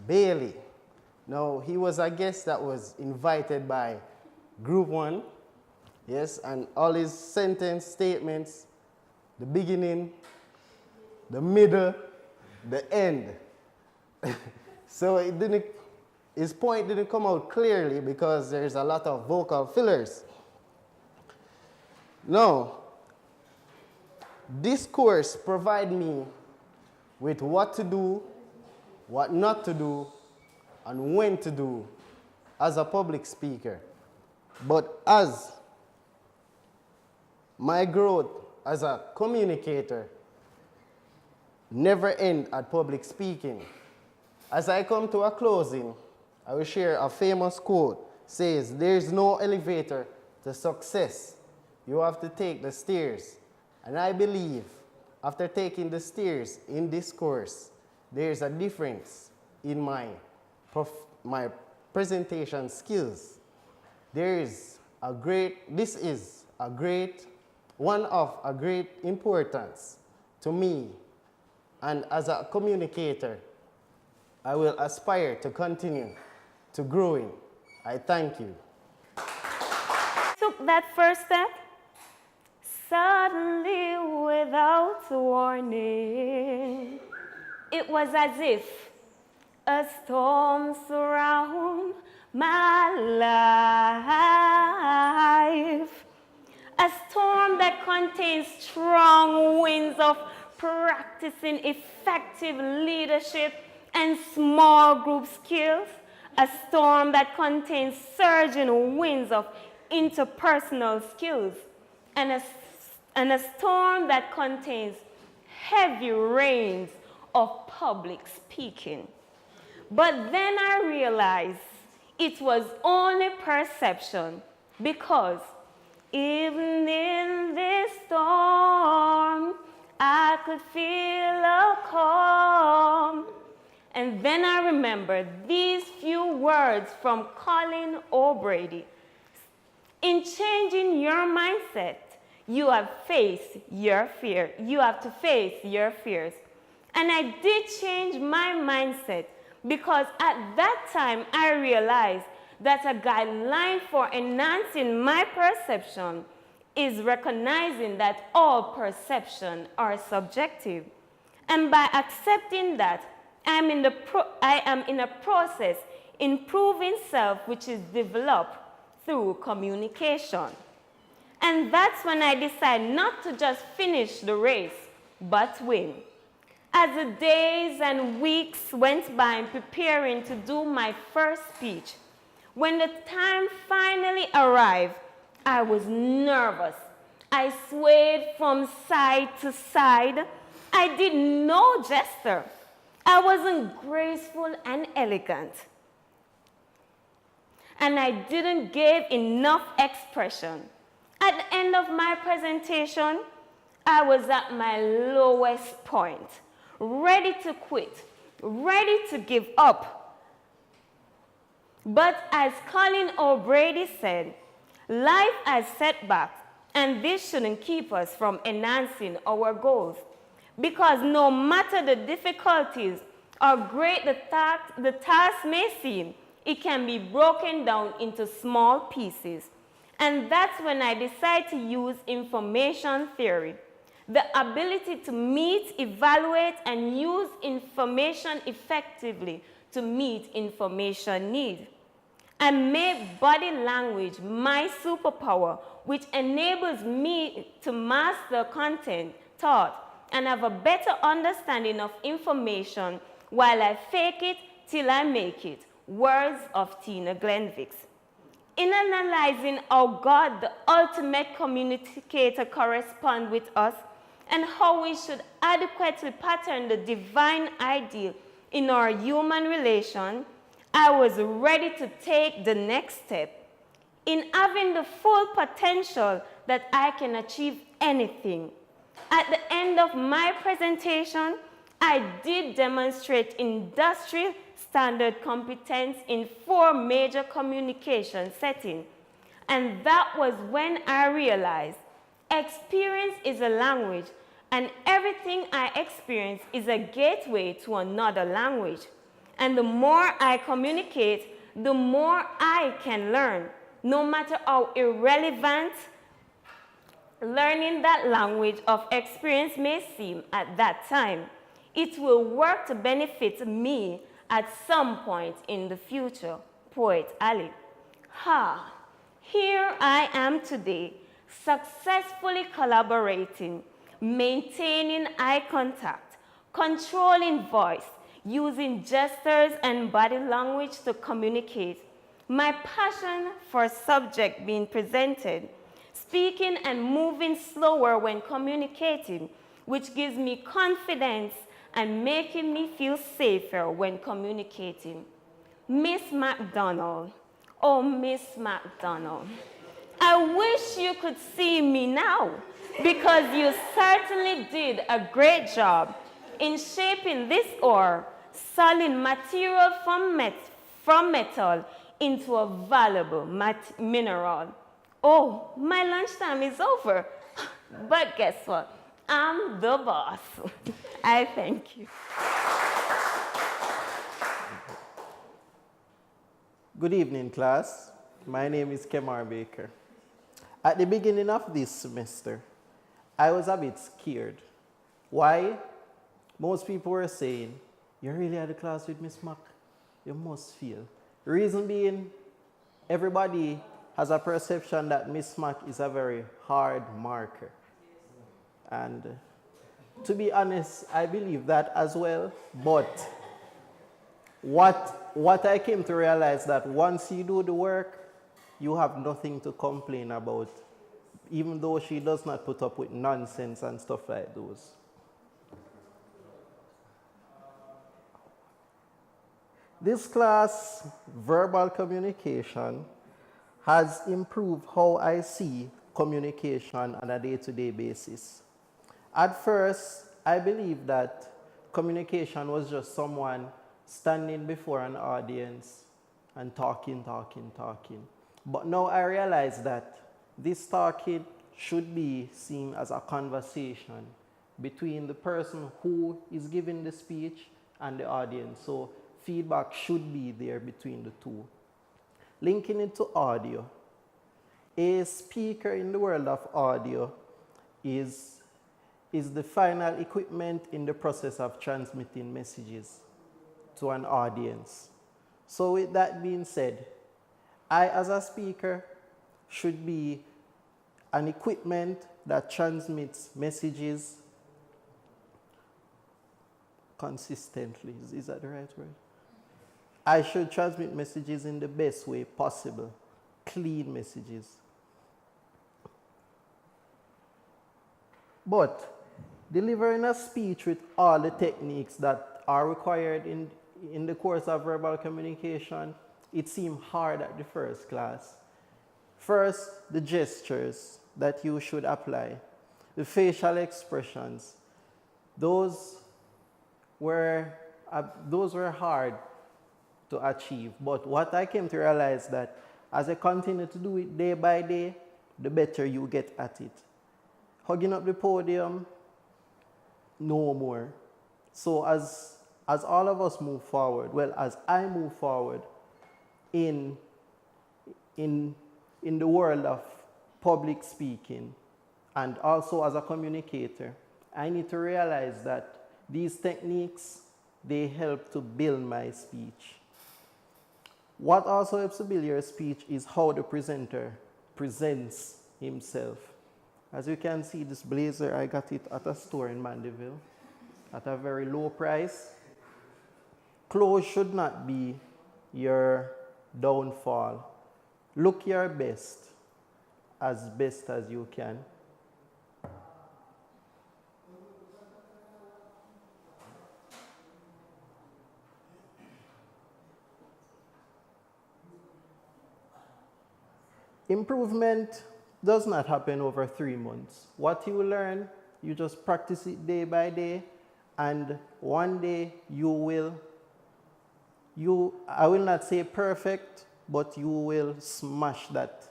Bailey. Now, he was a guest that was invited by Group 1, yes, and all his sentence statements, the beginning, the middle, the end. So his point didn't come out clearly because there's a lot of vocal fillers. Now, this course provides me with what to do, what not to do, and when to do as a public speaker. But as my growth as a communicator never ends at public speaking. As I come to a closing, I will share a famous quote. It says, "There is no elevator to success. You have to take the stairs." And I believe after taking the stairs in this course, there is a difference in my presentation skills. This is one of a great importance to me. And as a communicator, I will aspire to continue to growing. I thank you. Took that first step, suddenly without warning. It was as if a storm surrounded my life. A storm that contains strong winds of practicing effective leadership and small group skills. A storm that contains surging winds of interpersonal skills. And a storm that contains heavy rains of public speaking. But then I realized it was only perception, because even in this storm, I could feel a calm. And then I remembered these few words from Colin O'Brady. In changing your mindset, You have faced your fear. You have to face your fears. And I did change my mindset because at that time I realized that a guideline for enhancing my perception is recognizing that all perceptions are subjective. And by accepting that, I am in a process improving self which is developed through communication. And that's when I decided not to just finish the race, but win. As the days and weeks went by in preparing to do my first speech, when the time finally arrived, I was nervous. I swayed from side to side. I did no gesture. I wasn't graceful and elegant. And I didn't give enough expression. At the end of my presentation, I was at my lowest point, ready to quit, ready to give up. But as Colin O'Brady said, life has setbacks, and this shouldn't keep us from enhancing our goals. Because no matter the difficulties or great the task may seem, it can be broken down into small pieces. And that's when I decided to use information theory, the ability to meet, evaluate, and use information effectively to meet information needs. And make body language my superpower, which enables me to master content taught and have a better understanding of information while I fake it till I make it. Words of Tina Glenvix. In analyzing how God, the ultimate communicator, corresponds with us and how we should adequately pattern the divine ideal in our human relation, I was ready to take the next step in having the full potential that I can achieve anything. At the end of my presentation, I did demonstrate industry standard competence in 4 major communication settings. And that was when I realized experience is a language, and everything I experience is a gateway to another language. And the more I communicate, the more I can learn. No matter how irrelevant learning that language of experience may seem at that time, it will work to benefit me at some point in the future. Poet Ali. Here I am today, successfully collaborating, maintaining eye contact, controlling voice, using gestures and body language to communicate. My passion for subject being presented, speaking and moving slower when communicating, which gives me confidence and making me feel safer when communicating. Miss McDonald, oh Miss McDonald, I wish you could see me now because you certainly did a great job in shaping this ore, solid material from metal into a valuable mineral. Oh, my lunchtime is over, but guess what? I'm the boss. I thank you. Good evening, class. My name is Kemar Baker. At the beginning of this semester, I was a bit scared. Why? Most people were saying, you really had a class with Miss Mac? You must fail. Reason being, everybody has a perception that Miss Mac is a very hard marker. And to be honest, I believe that as well. But what I came to realize that once you do the work, you have nothing to complain about, even though she does not put up with nonsense and stuff like those. This class, verbal communication, has improved how I see communication on a day-to-day basis. At first, I believed that communication was just someone standing before an audience and talking. But now I realize that this talking should be seen as a conversation between the person who is giving the speech and the audience. So feedback should be there between the two. Linking it to audio. A speaker in the world of audio is the final equipment in the process of transmitting messages to an audience. So with that being said, I as a speaker should be an equipment that transmits messages consistently. Is that the right word? I should transmit messages in the best way possible, clean messages. But delivering a speech with all the techniques that are required in the course of verbal communication, it seemed hard at the first class. First, the gestures that you should apply, the facial expressions, those were hard to achieve. But what I came to realize that as I continue to do it day by day, the better you get at it. Hugging up the podium, no more. So as all of us move forward, well, as I move forward in the world of public speaking and also as a communicator, I need to realize that these techniques, they help to build my speech. What also helps to build your speech is how the presenter presents himself. As you can see, this blazer, I got it at a store in Mandeville at a very low price. Clothes should not be your downfall. Look your best as you can. Improvement does not happen over 3 months. What you learn, you just practice it day by day, and one day I will not say perfect, but you will smash that.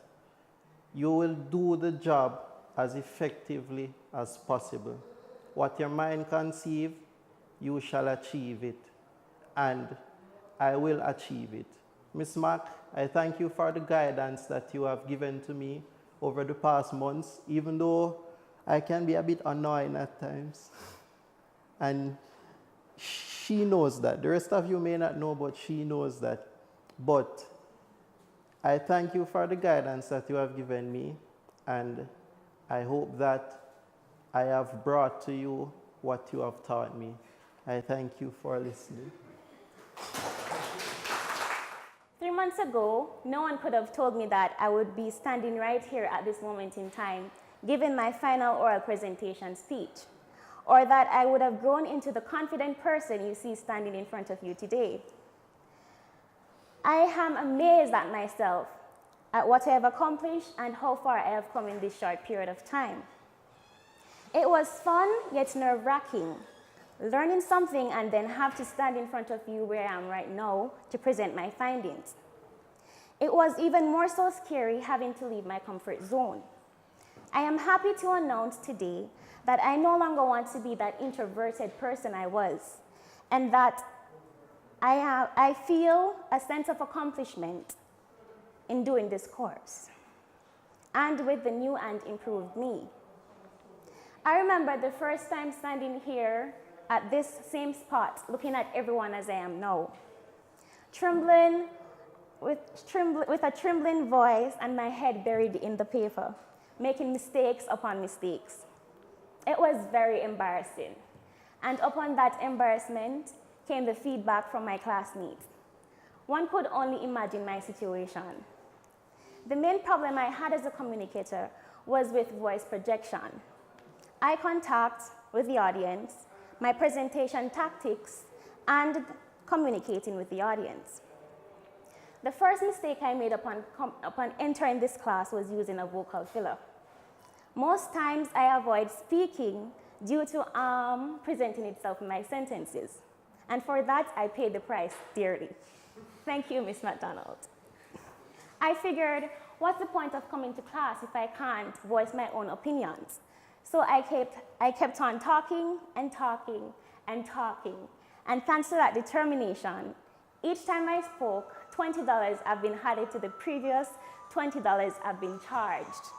You will do the job as effectively as possible. What your mind conceives, you shall achieve it, and I will achieve it. Ms. Mack, I thank you for the guidance that you have given to me over the past months, even though I can be a bit annoying at times. And she knows that. The rest of you may not know, but she knows that. But I thank you for the guidance that you have given me, and I hope that I have brought to you what you have taught me. I thank you for listening. 3 months ago, no one could have told me that I would be standing right here at this moment in time, giving my final oral presentation speech, or that I would have grown into the confident person you see standing in front of you today. I am amazed at myself, at what I have accomplished and how far I have come in this short period of time. It was fun, yet nerve-wracking, learning something and then have to stand in front of you where I am right now to present my findings. It was even more so scary having to leave my comfort zone. I am happy to announce today that I no longer want to be that introverted person I was, and that I feel a sense of accomplishment in doing this course, and with the new and improved me. I remember the first time standing here at this same spot, looking at everyone as I am now, trembling with a trembling voice and my head buried in the paper, making mistakes upon mistakes. It was very embarrassing. And upon that embarrassment came the feedback from my classmates. One could only imagine my situation. The main problem I had as a communicator was with voice projection, eye contact with the audience, my presentation tactics, and communicating with the audience. The first mistake I made upon entering this class was using a vocal filler. Most times I avoid speaking due to presenting itself in my sentences. And for that, I paid the price dearly. Thank you, Ms. McDonald. I figured, what's the point of coming to class if I can't voice my own opinions? So I kept on talking and talking and talking. And thanks to that determination, each time I spoke, $20 have been added to the previous $20 I've been charged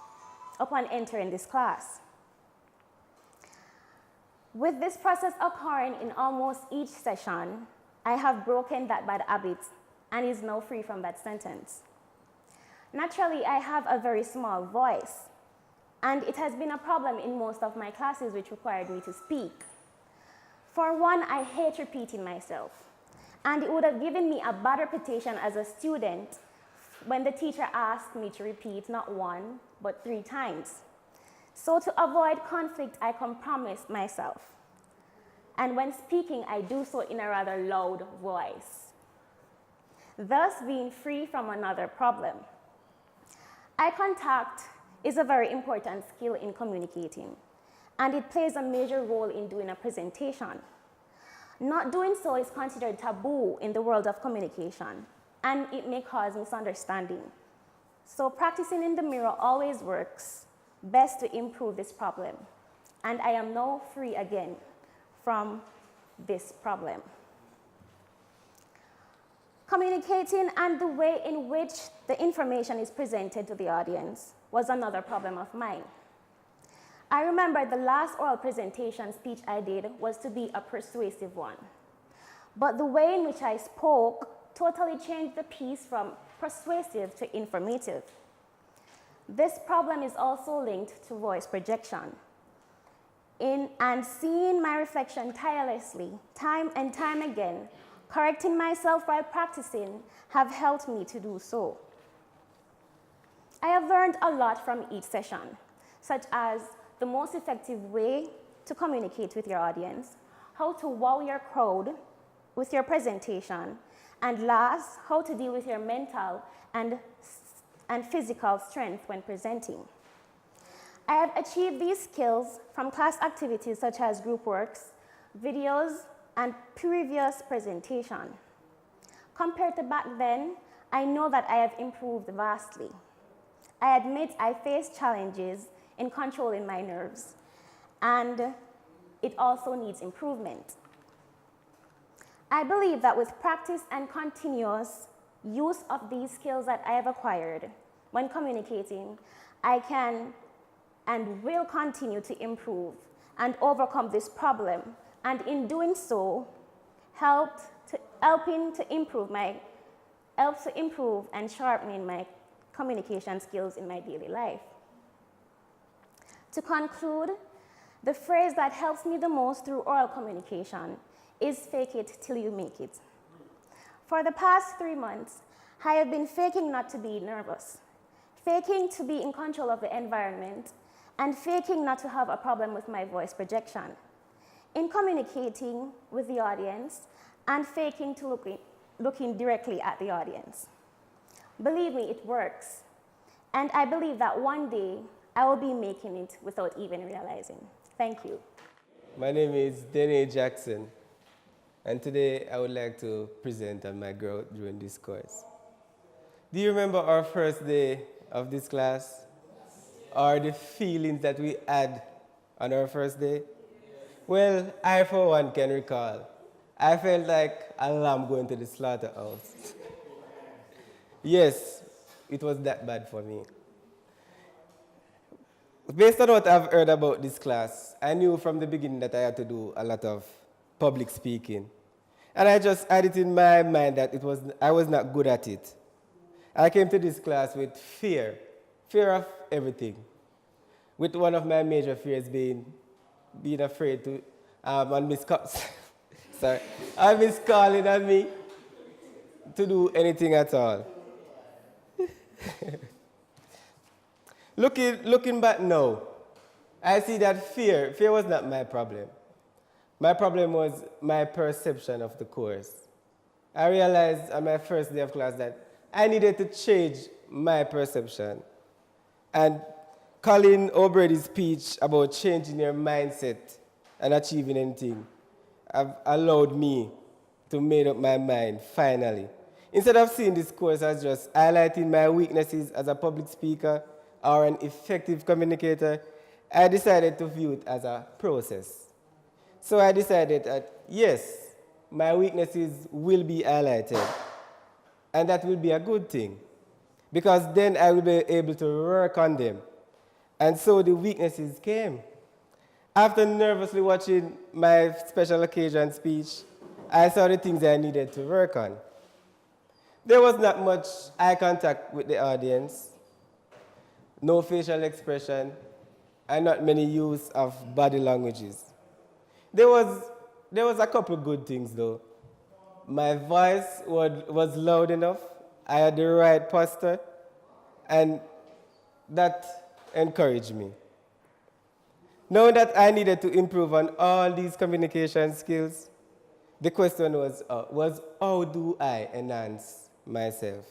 upon entering this class. With this process occurring in almost each session, I have broken that bad habit and is now free from that sentence. Naturally, I have a very small voice, and it has been a problem in most of my classes which required me to speak. For one, I hate repeating myself, and it would have given me a bad reputation as a student when the teacher asked me to repeat not 1, but 3 times. So to avoid conflict, I compromise myself. And when speaking, I do so in a rather loud voice, thus being free from another problem. Eye contact is a very important skill in communicating, and it plays a major role in doing a presentation. Not doing so is considered taboo in the world of communication, and it may cause misunderstanding. So practicing in the mirror always works best to improve this problem, and I am now free again from this problem. Communicating and the way in which the information is presented to the audience was another problem of mine. I remember the last oral presentation speech I did was to be a persuasive one, but the way in which I spoke totally changed the piece from persuasive to informative. This problem is also linked to voice projection. And seeing my reflection tirelessly, time and time again, correcting myself while practicing, have helped me to do so. I have learned a lot from each session, such as the most effective way to communicate with your audience, how to wow your crowd with your presentation, and last, how to deal with your mental and physical strength when presenting. I have achieved these skills from class activities such as group works, videos, and previous presentation. Compared to back then, I know that I have improved vastly. I admit I face challenges in controlling my nerves, and it also needs improvement. I believe that with practice and continuous use of these skills that I have acquired when communicating, I can and will continue to improve and overcome this problem, and in doing so, helps to improve and sharpening my communication skills in my daily life. To conclude, the phrase that helps me the most through oral communication is fake it till you make it. For the past 3 months, I have been faking not to be nervous, faking to be in control of the environment, and faking not to have a problem with my voice projection, in communicating with the audience, and faking to looking directly at the audience. Believe me, it works. And I believe that one day, I will be making it without even realizing. Thank you. My name is Dene Jackson, and today I would like to present on my growth during this course. Do you remember our first day of this class? Or the feelings that we had on our first day? Well, I for one can recall. I felt like a lamb going to the slaughterhouse. Yes, it was that bad for me. Based on what I've heard about this class, I knew from the beginning that I had to do a lot of public speaking. And I just had it in my mind that I was not good at it. I came to this class with fear of everything. With one of my major fears being afraid to, and Miss calling on me to do anything at all. Looking back now, I see that fear was not my problem. My problem was my perception of the course. I realized on my first day of class that I needed to change my perception. And Colin O'Brady's speech about changing your mindset and achieving anything have allowed me to make up my mind finally. Instead of seeing this course as just highlighting my weaknesses as a public speaker or an effective communicator, I decided to view it as a process. So I decided that, yes, my weaknesses will be highlighted, and that will be a good thing, because then I will be able to work on them. And so the weaknesses came. After nervously watching my special occasion speech, I saw the things I needed to work on. There was not much eye contact with the audience, no facial expression, and not many use of body languages. There was a couple good things though. My voice was loud enough, I had the right posture, and that encouraged me. Knowing that I needed to improve on all these communication skills, the question was how do I enhance myself?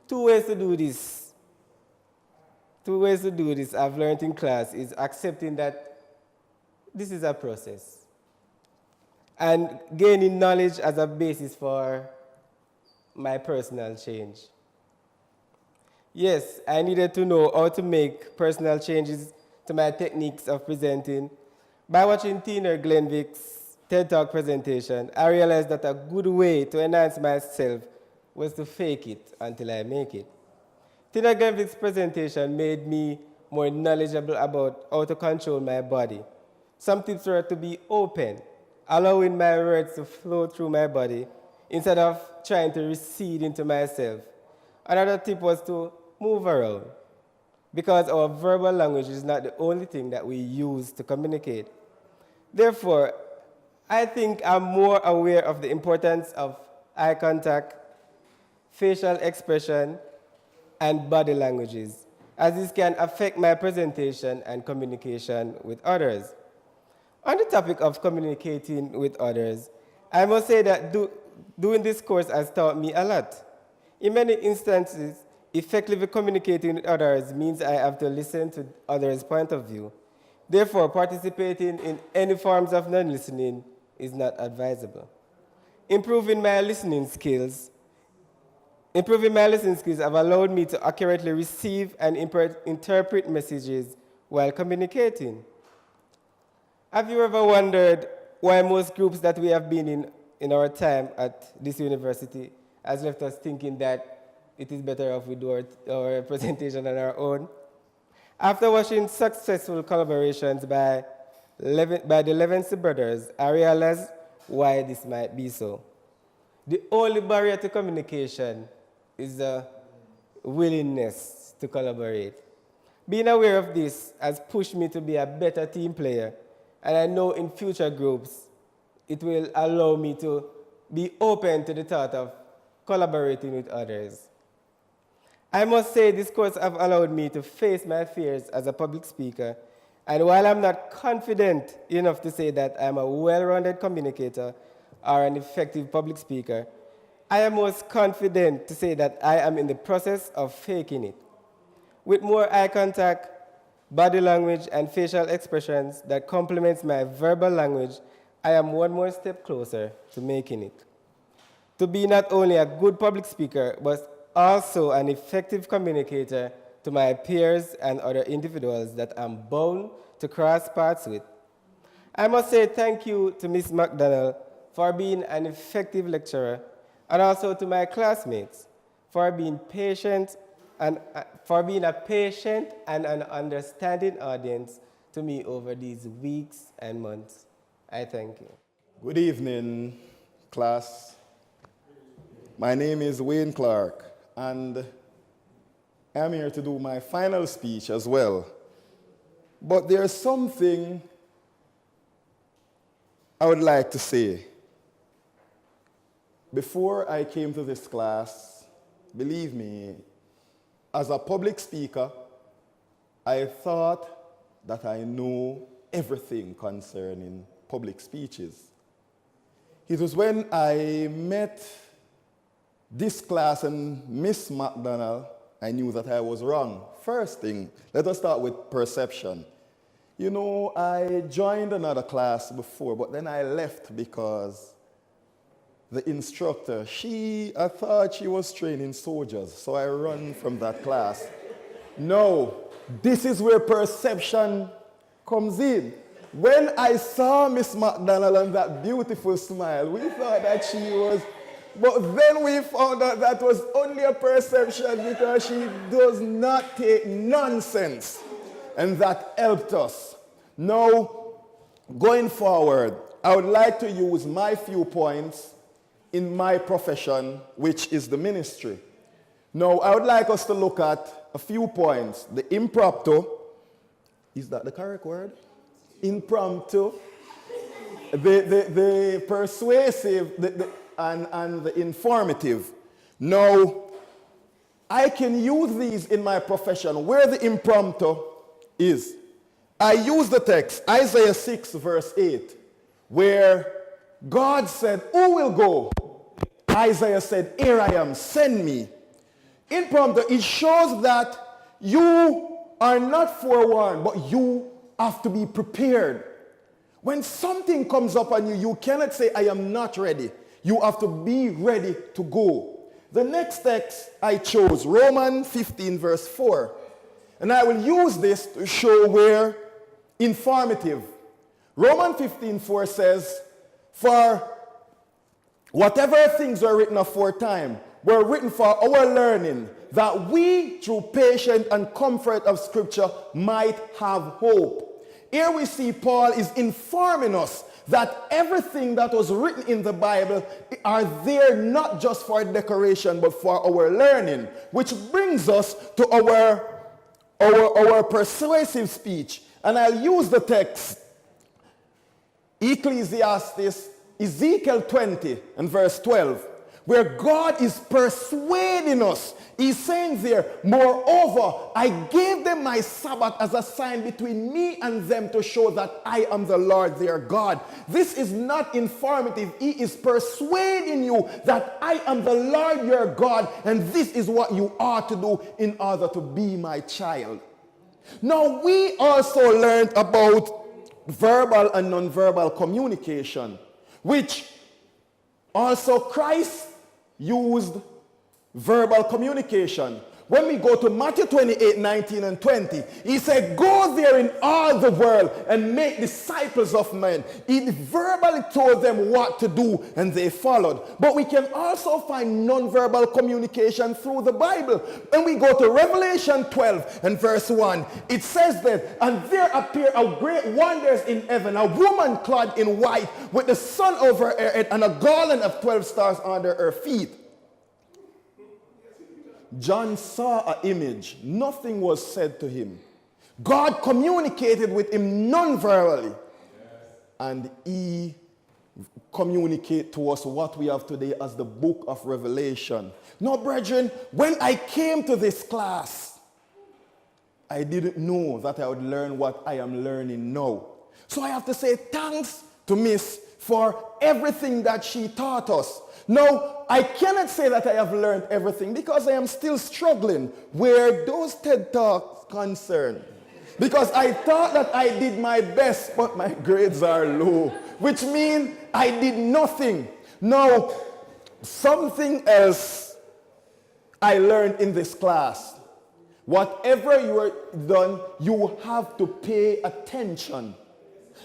Two ways to do this I've learned in class is accepting that this is a process and gaining knowledge as a basis for my personal change. Yes, I needed to know how to make personal changes to my techniques of presenting. By watching Tina Glenvick's TED Talk presentation, I realized that a good way to enhance myself was to fake it until I make it. Tina Glenvick's presentation made me more knowledgeable about how to control my body. Some tips were to be open, allowing my words to flow through my body instead of trying to recede into myself. Another tip was to move around, because our verbal language is not the only thing that we use to communicate. Therefore, I think I'm more aware of the importance of eye contact, facial expression, and body languages, as this can affect my presentation and communication with others. On the topic of communicating with others, I must say that doing this course has taught me a lot. In many instances, effectively communicating with others means I have to listen to others' point of view. Therefore, participating in any forms of non-listening is not advisable. Improving my listening skills have allowed me to accurately receive and interpret messages while communicating. Have you ever wondered why most groups that we have been in our time at this university has left us thinking that it is better if we do our presentation on our own? After watching successful collaborations by the Levinson brothers, I realized why this might be so. The only barrier to communication is the willingness to collaborate. Being aware of this has pushed me to be a better team player, and I know in future groups it will allow me to be open to the thought of collaborating with others. I must say this course has allowed me to face my fears as a public speaker, and while I'm not confident enough to say that I'm a well-rounded communicator or an effective public speaker, I am most confident to say that I am in the process of faking it. With more eye contact, body language, and facial expressions that complements my verbal language, I am one more step closer to making it. To be not only a good public speaker, but also an effective communicator to my peers and other individuals that I'm bound to cross paths with. I must say thank you to Ms. McDonald for being an effective lecturer, and also to my classmates for being patient and for being a patient and an understanding audience to me over these weeks and months. I thank you. Good evening, class. My name is Wayne Clark, and I'm here to do my final speech as well. But there's something I would like to say. Before I came to this class, believe me, as a public speaker, I thought that I knew everything concerning public speeches. It was when I met this class and Miss McDonald, I knew that I was wrong. First thing, let us start with perception. You know, I joined another class before, but then I left because the instructor, I thought she was training soldiers, so I run from that class. No, this is where perception comes in. When I saw Miss McDonald and that beautiful smile, we thought that she was, but then we found out that was only a perception because she does not take nonsense. And that helped us. Now, going forward, I would like to use my few points in my profession, which is the ministry. Now, I would like us to look at a few points. The impromptu, is that the correct word? Impromptu, the persuasive, and the informative. Now, I can use these in my profession. Where the impromptu is, I use the text, Isaiah 6, verse 8, where God said, "Who will go?" Isaiah said, "Here I am, send me." Impromptu, it shows that you are not forewarned, but you have to be prepared. When something comes up on you, you cannot say, "I am not ready." You have to be ready to go. The next text I chose, Romans 15, verse 4. And I will use this to show where informative. Romans 15:4 says, "For whatever things were written aforetime were written for our learning, that we, through patience and comfort of Scripture, might have hope." Here we see Paul is informing us that everything that was written in the Bible are there not just for decoration, but for our learning, which brings us to our persuasive speech. And I'll use the text, Ecclesiastes, Ezekiel 20 and verse 12, where God is persuading us. He's saying there, "Moreover, I gave them my Sabbath as a sign between me and them to show that I am the Lord their God." This is not informative. He is persuading you that I am the Lord your God, and this is what you ought to do in order to be my child. Now, we also learned about verbal and nonverbal communication, which also Christ used verbal communication. When we go to Matthew 28, 19 and 20, he said, "Go there in all the world and make disciples of men." He verbally told them what to do, and they followed. But we can also find nonverbal communication through the Bible. When we go to Revelation 12 and verse 1, it says that, "And there appeared a great wonders in heaven, a woman clad in white with the sun over her head and a garland of 12 stars under her feet." John saw an image. Nothing was said to him. God communicated with him non-verbally. And he communicated to us what we have today as the book of Revelation. Now, brethren, when I came to this class, I didn't know that I would learn what I am learning now. So I have to say thanks to Miss for everything that she taught us. Now, I cannot say that I have learned everything because I am still struggling where those TED Talks concerned. Because I thought that I did my best, but my grades are low, which means I did nothing. Now, something else I learned in this class. Whatever you are done, you have to pay attention.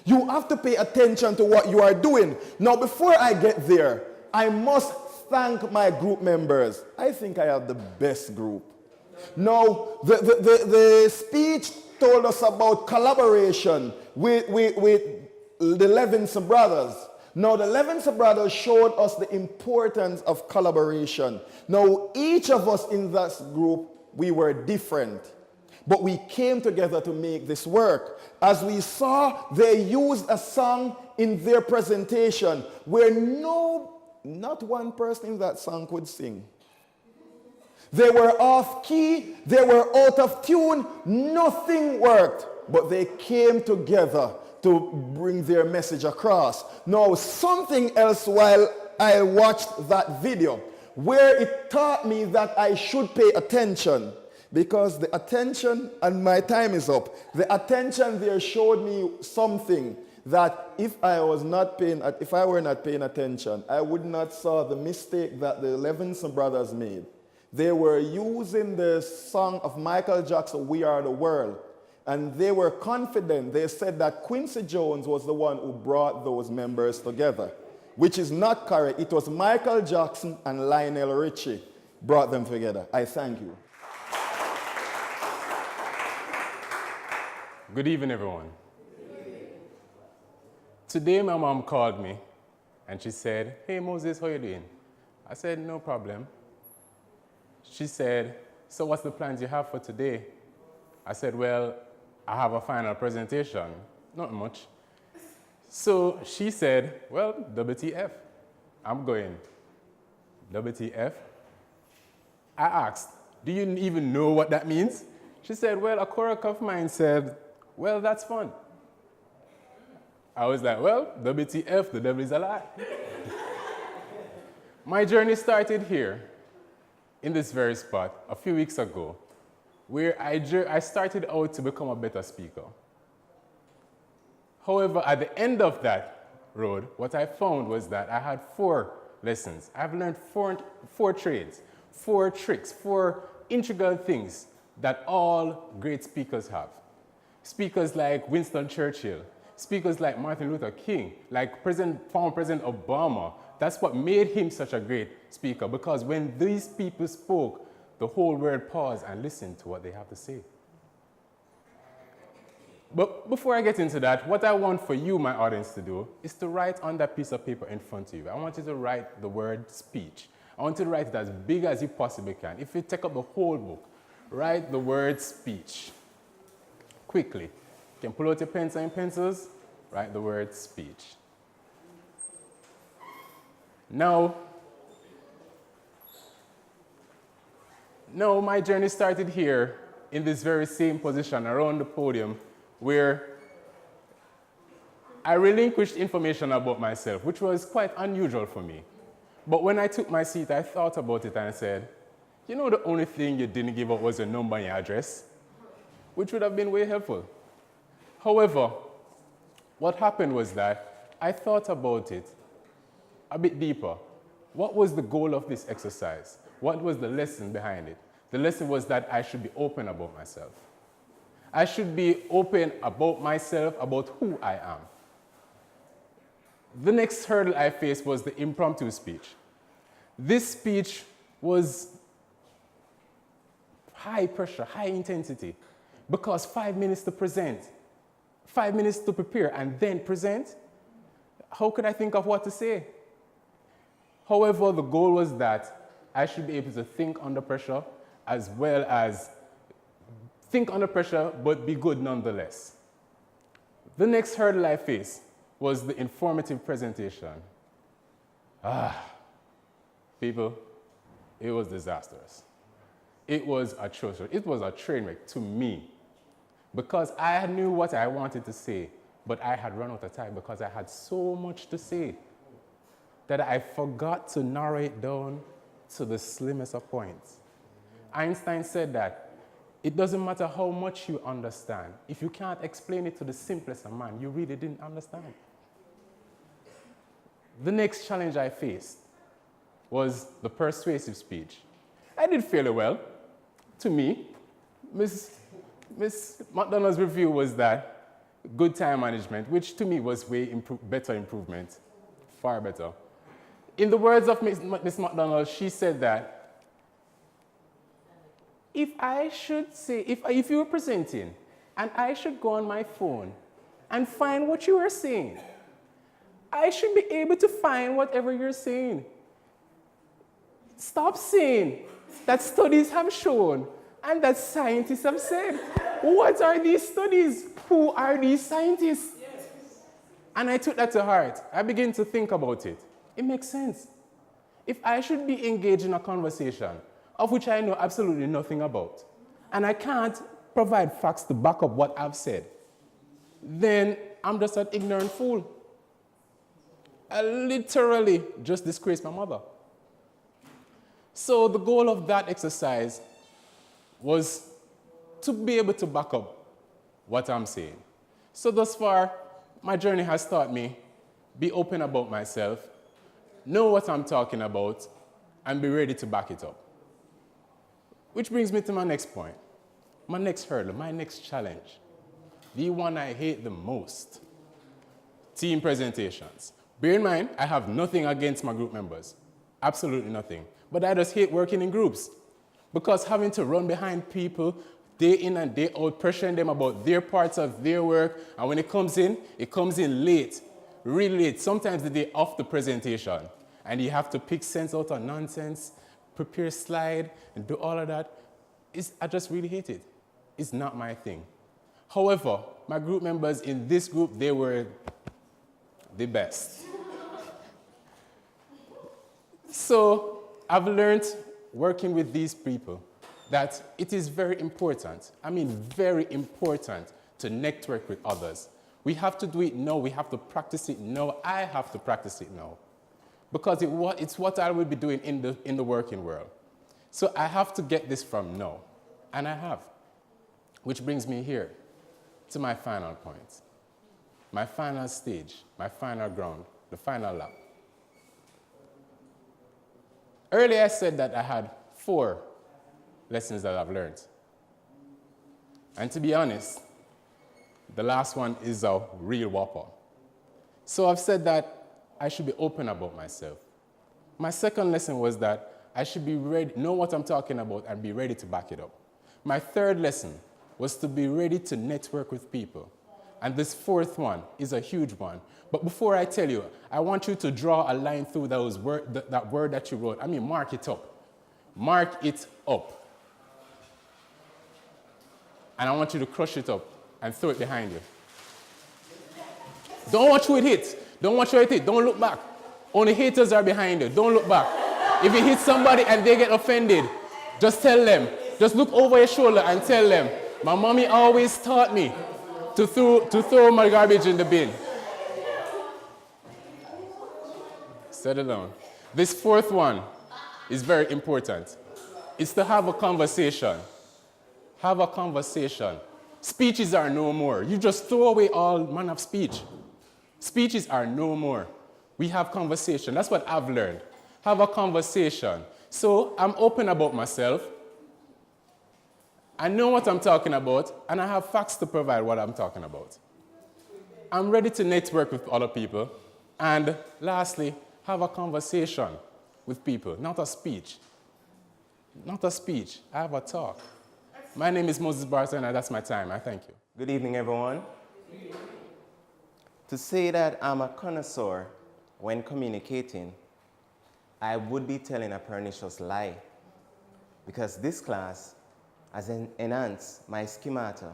You have to pay attention to what you are doing. Now, before I get there, I must thank my group members. I think I have the best group. Now, the speech told us about collaboration with the Levinson brothers. Now, the Levinson brothers showed us the importance of collaboration. Now, each of us in that group, we were different, but we came together to make this work. As we saw, they used a song in their presentation where not one person in that song could sing. They were off key, they were out of tune, nothing worked, but they came together to bring their message across. Now, something else while I watched that video, where it taught me that I should pay attention, because the attention, and my time is up, the attention there showed me something that if I were not paying attention, I would not saw the mistake that the Levinson brothers made. They were using the song of Michael Jackson, We Are the World, and they were confident. They said that Quincy Jones was the one who brought those members together, which is not correct. It was Michael Jackson and Lionel Richie brought them together. I thank you. Good evening, everyone. Today, my mom called me and she said, "Hey, Moses, how you doing?" I said, "No problem." She said, "So what's the plans you have for today?" I said, "Well, I have a final presentation, not much." So she said, "Well, WTF, I'm going." WTF? I asked, "Do you even know what that means?" She said, "Well, a coworker of mine said, well, that's fun." I was like, well, WTF, the devil is a lie. My journey started here, in this very spot, a few weeks ago, where I started out to become a better speaker. However, at the end of that road, what I found was that I had 4 lessons. I've learned 4 trades, 4 tricks, 4 integral things that all great speakers have. Speakers like Winston Churchill, speakers like Martin Luther King, like former President Obama. That's what made him such a great speaker, because when these people spoke, the whole world paused and listened to what they have to say. But before I get into that, what I want for you, my audience, to do is to write on that piece of paper in front of you. I want you to write the word speech. I want you to write it as big as you possibly can. If you take up the whole book, write the word speech. Quickly. You can pull out your pens and pencils, write the word speech. Now, my journey started here in this very same position around the podium, where I relinquished information about myself, which was quite unusual for me. But when I took my seat, I thought about it and I said, you know, the only thing you didn't give up was your number and your address, which would have been way helpful. However, what happened was that I thought about it a bit deeper. What was the goal of this exercise? What was the lesson behind it? The lesson was that I should be open about myself. I should be open about myself, about who I am. The next hurdle I faced was the impromptu speech. This speech was high pressure, high intensity, because 5 minutes to present, 5 minutes to prepare, and then present. How could I think of what to say? However, the goal was that I should be able to think under pressure, as well as think under pressure, but be good nonetheless. The next hurdle I faced was the informative presentation. People, it was disastrous. It was atrocious. It was a train wreck to me, because I knew what I wanted to say, but I had run out of time because I had so much to say that I forgot to narrow it down to the slimmest of points. Einstein said that it doesn't matter how much you understand. If you can't explain it to the simplest of man, you really didn't understand. The next challenge I faced was the persuasive speech. I did fairly well. To me, Miss McDonald's review was that good time management, which to me was better improvement, far better. In the words of Miss McDonald, she said that if you were presenting and I should go on my phone and find what you were saying, I should be able to find whatever you're saying. Stop saying that studies have shown and that scientists have said. What are these studies? Who are these scientists? Yes. And I took that to heart. I began to think about it. It makes sense. If I should be engaged in a conversation of which I know absolutely nothing about, and I can't provide facts to back up what I've said, then I'm just an ignorant fool. I literally just disgraced my mother. So the goal of that exercise was to be able to back up what I'm saying. So thus far, my journey has taught me be open about myself, know what I'm talking about, and be ready to back it up. Which brings me to my next point, my next hurdle, my next challenge, the one I hate the most, team presentations. Bear in mind, I have nothing against my group members, absolutely nothing, but I just hate working in groups because having to run behind people day in and day out, pressuring them about their parts of their work, and when it comes in late, really late, sometimes the day of the presentation, and you have to pick sense out of nonsense, prepare a slide, and do all of that. I just really hate it. It's not my thing. However, my group members in this group, they were the best. So I've learned working with these people that it is very important, I mean very important, to network with others. We have to do it now, we have to practice it now, I have to practice it now. Because it's what I will be doing in the working world. So I have to get this from now, and I have. Which brings me here to my final point, my final stage, my final ground, the final lap. Earlier I said that I had 4 lessons that I've learned. And to be honest, the last one is a real whopper. So I've said that I should be open about myself. My second lesson was that I should be ready, know what I'm talking about, and be ready to back it up. My third lesson was to be ready to network with people. And this 4th one is a huge one. But before I tell you, I want you to draw a line through that word that you wrote. I mean, mark it up. Mark it up. And I want you to crush it up and throw it behind you. Don't watch who it hits. Don't watch who it hits. Don't look back. Only haters are behind you. Don't look back. If you hit somebody and they get offended, just tell them. Just look over your shoulder and tell them, my mommy always taught me to throw my garbage in the bin. Settle down. This 4th one is very important. It's to have a conversation. Have a conversation. Speeches are no more. You just throw away all manner of speech. Speeches are no more. We have conversation. That's what I've learned. Have a conversation. So I'm open about myself. I know what I'm talking about, and I have facts to provide what I'm talking about. I'm ready to network with other people. And lastly, have a conversation with people, not a speech. Not a speech. I have a talk. My name is Moses Barton, and that's my time. I thank you. Good evening, everyone. To say that I'm a connoisseur when communicating, I would be telling a pernicious lie, because this class has enhanced my schemata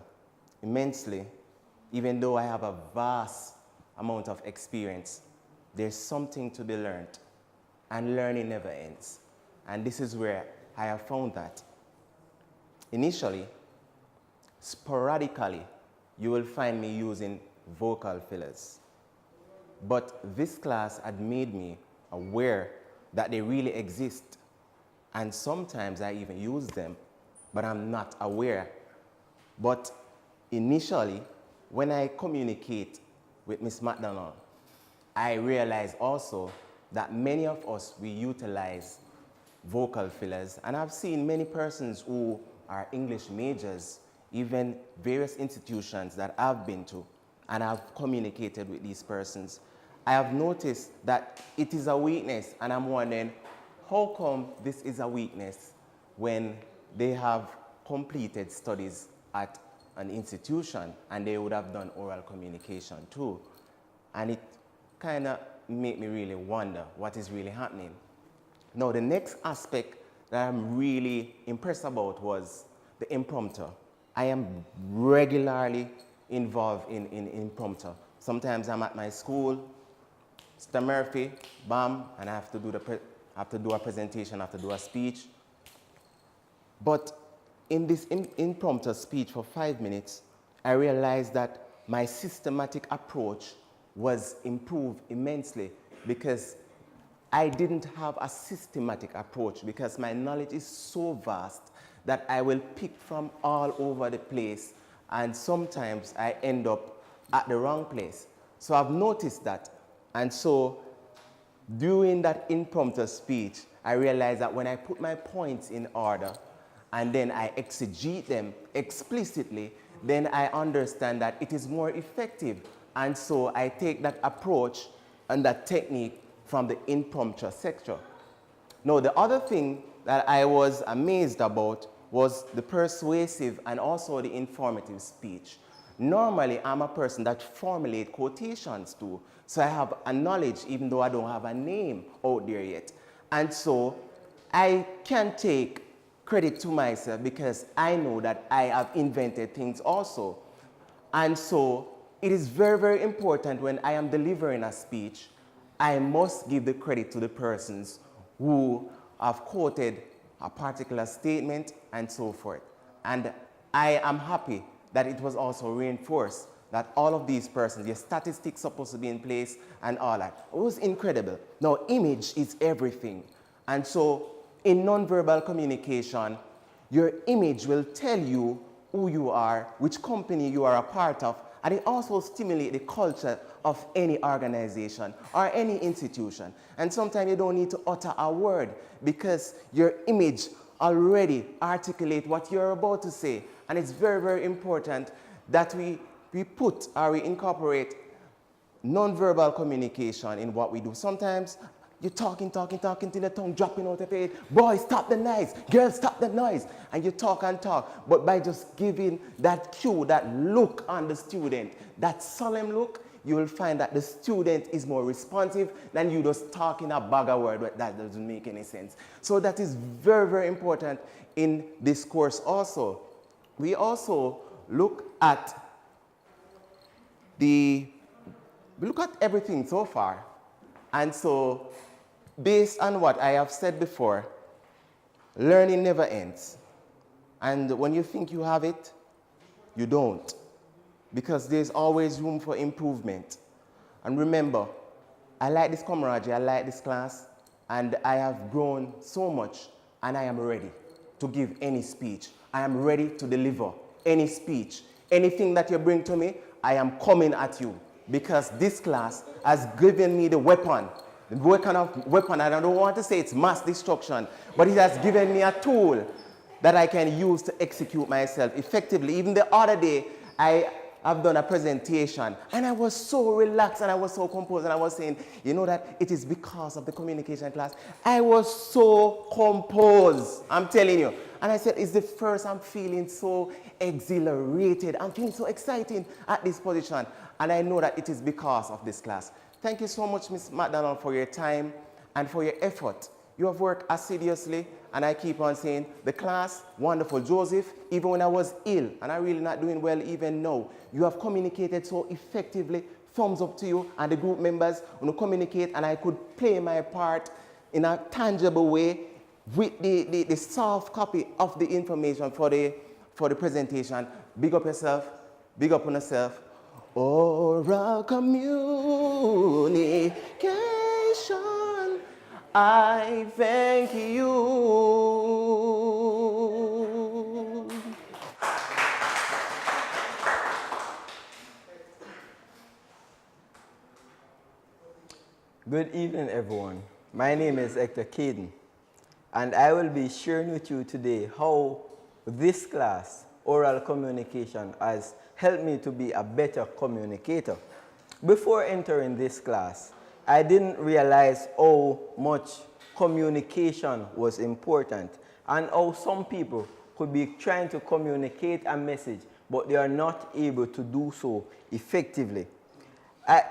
immensely. Even though I have a vast amount of experience, there's something to be learned, and learning never ends. And this is where I have found that. Initially, sporadically, you will find me using vocal fillers. But this class had made me aware that they really exist. And sometimes I even use them, but I'm not aware. But initially, when I communicate with Miss McDonald, I realize also that many of us, we utilize vocal fillers. And I've seen many persons who are English majors, even various institutions that I've been to, and I've communicated with these persons. I have noticed that it is a weakness, and I'm wondering, how come this is a weakness when they have completed studies at an institution and they would have done oral communication too? And it kind of made me really wonder what is really happening. Now, the next aspect that I'm really impressed about was the impromptu. I am regularly involved in impromptu. Sometimes I'm at my school, Mr. Murphy, bam, and I have to do a presentation, I have to do a speech. But in this impromptu speech for 5 minutes, I realized that my systematic approach was improved immensely because I didn't have a systematic approach, because my knowledge is so vast that I will pick from all over the place, and sometimes I end up at the wrong place. So I've noticed that. And so during that impromptu speech, I realized that when I put my points in order and then I exegete them explicitly, then I understand that it is more effective. And so I take that approach and that technique from the impromptu sector. Now, the other thing that I was amazed about was the persuasive and also the informative speech. Normally, I'm a person that formulates quotations too, so I have a knowledge even though I don't have a name out there yet. And so I can take credit to myself because I know that I have invented things also. And so it is very, very important when I am delivering a speech, I must give the credit to the persons who have quoted a particular statement and so forth. And I am happy that it was also reinforced that all of these persons, their statistics supposed to be in place and all that. It was incredible. Now, image is everything. And so in nonverbal communication, your image will tell you who you are, which company you are a part of, and it also stimulates the culture of any organization or any institution. And sometimes you don't need to utter a word because your image already articulates what you're about to say. And it's very, very important that we put or we incorporate nonverbal communication in what we do. Sometimes you're talking till the tongue dropping out of your head. Boy, stop the noise. Girl, stop the noise. And you talk and talk. But by just giving that cue, that look on the student, that solemn look, you will find that the student is more responsive than you just talking a bag of words that doesn't make any sense. So that is very, very important in this course also. We also look at everything so far. And so based on what I have said before, learning never ends. And when you think you have it, you don't. Because there's always room for improvement. And remember, I like this camaraderie, I like this class, and I have grown so much, and I am ready to give any speech. I am ready to deliver any speech. Anything that you bring to me, I am coming at you. Because this class has given me the weapon. The kind of weapon, I don't want to say it's mass destruction, but it has given me a tool that I can use to execute myself effectively. Even the other day, I've done a presentation, and I was so relaxed, and I was so composed, and I was saying, you know that it is because of the communication class. I was so composed, I'm telling you. And I said, it's the first I'm feeling so exhilarated. I'm feeling so excited at this position. And I know that it is because of this class. Thank you so much, Ms. McDonald, for your time and for your effort. You have worked assiduously, and I keep on saying, the class, wonderful. Joseph, even when I was ill, and I'm really not doing well even now, you have communicated so effectively. Thumbs up to you and the group members who communicate, and I could play my part in a tangible way with the soft copy of the information for the presentation. Big up yourself, big up on yourself. Oral communication, I thank you. Good evening, everyone. My name is Hector Caden, and I will be sharing with you today how this class, oral communication, has helped me to be a better communicator. Before entering this class, I didn't realize how much communication was important and how some people could be trying to communicate a message, but they are not able to do so effectively.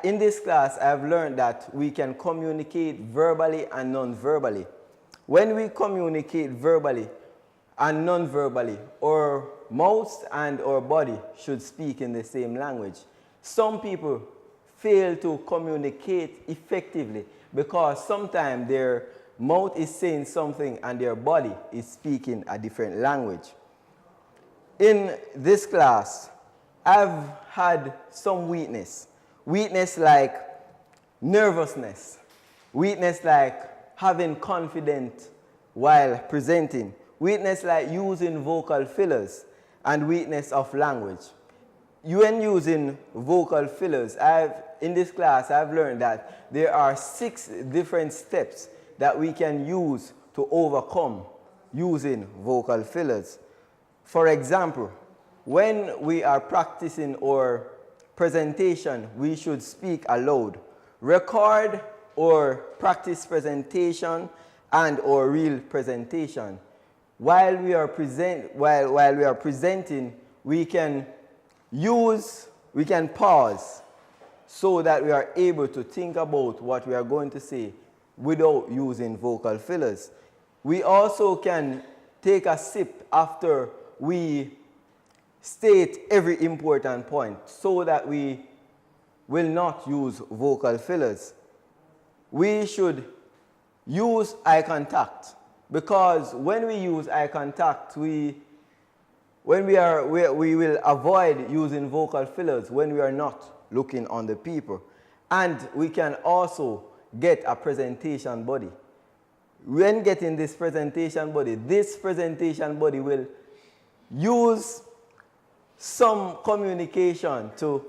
In this class, I have learned that we can communicate verbally and non-verbally. When we communicate verbally and non-verbally, our mouths and our body should speak in the same language. Some people fail to communicate effectively because sometimes their mouth is saying something and their body is speaking a different language. In this class, I've had some weakness. Weakness like nervousness. Weakness like having confidence while presenting. Weakness like using vocal fillers. And weakness of language. when using vocal fillers, in this class, I've learned that there are 6 different steps that we can use to overcome using vocal fillers. For example, when we are practicing our presentation, we should speak aloud. Record or practice presentation and or real presentation. While we are presenting, we can pause so that we are able to think about what we are going to say without using vocal fillers. We also can take a sip after we state every important point so that we will not use vocal fillers. We should use eye contact, because when we use eye contact, we will avoid using vocal fillers when we are not looking on the people. And we can also get a presentation body. When getting this presentation body will use some communication to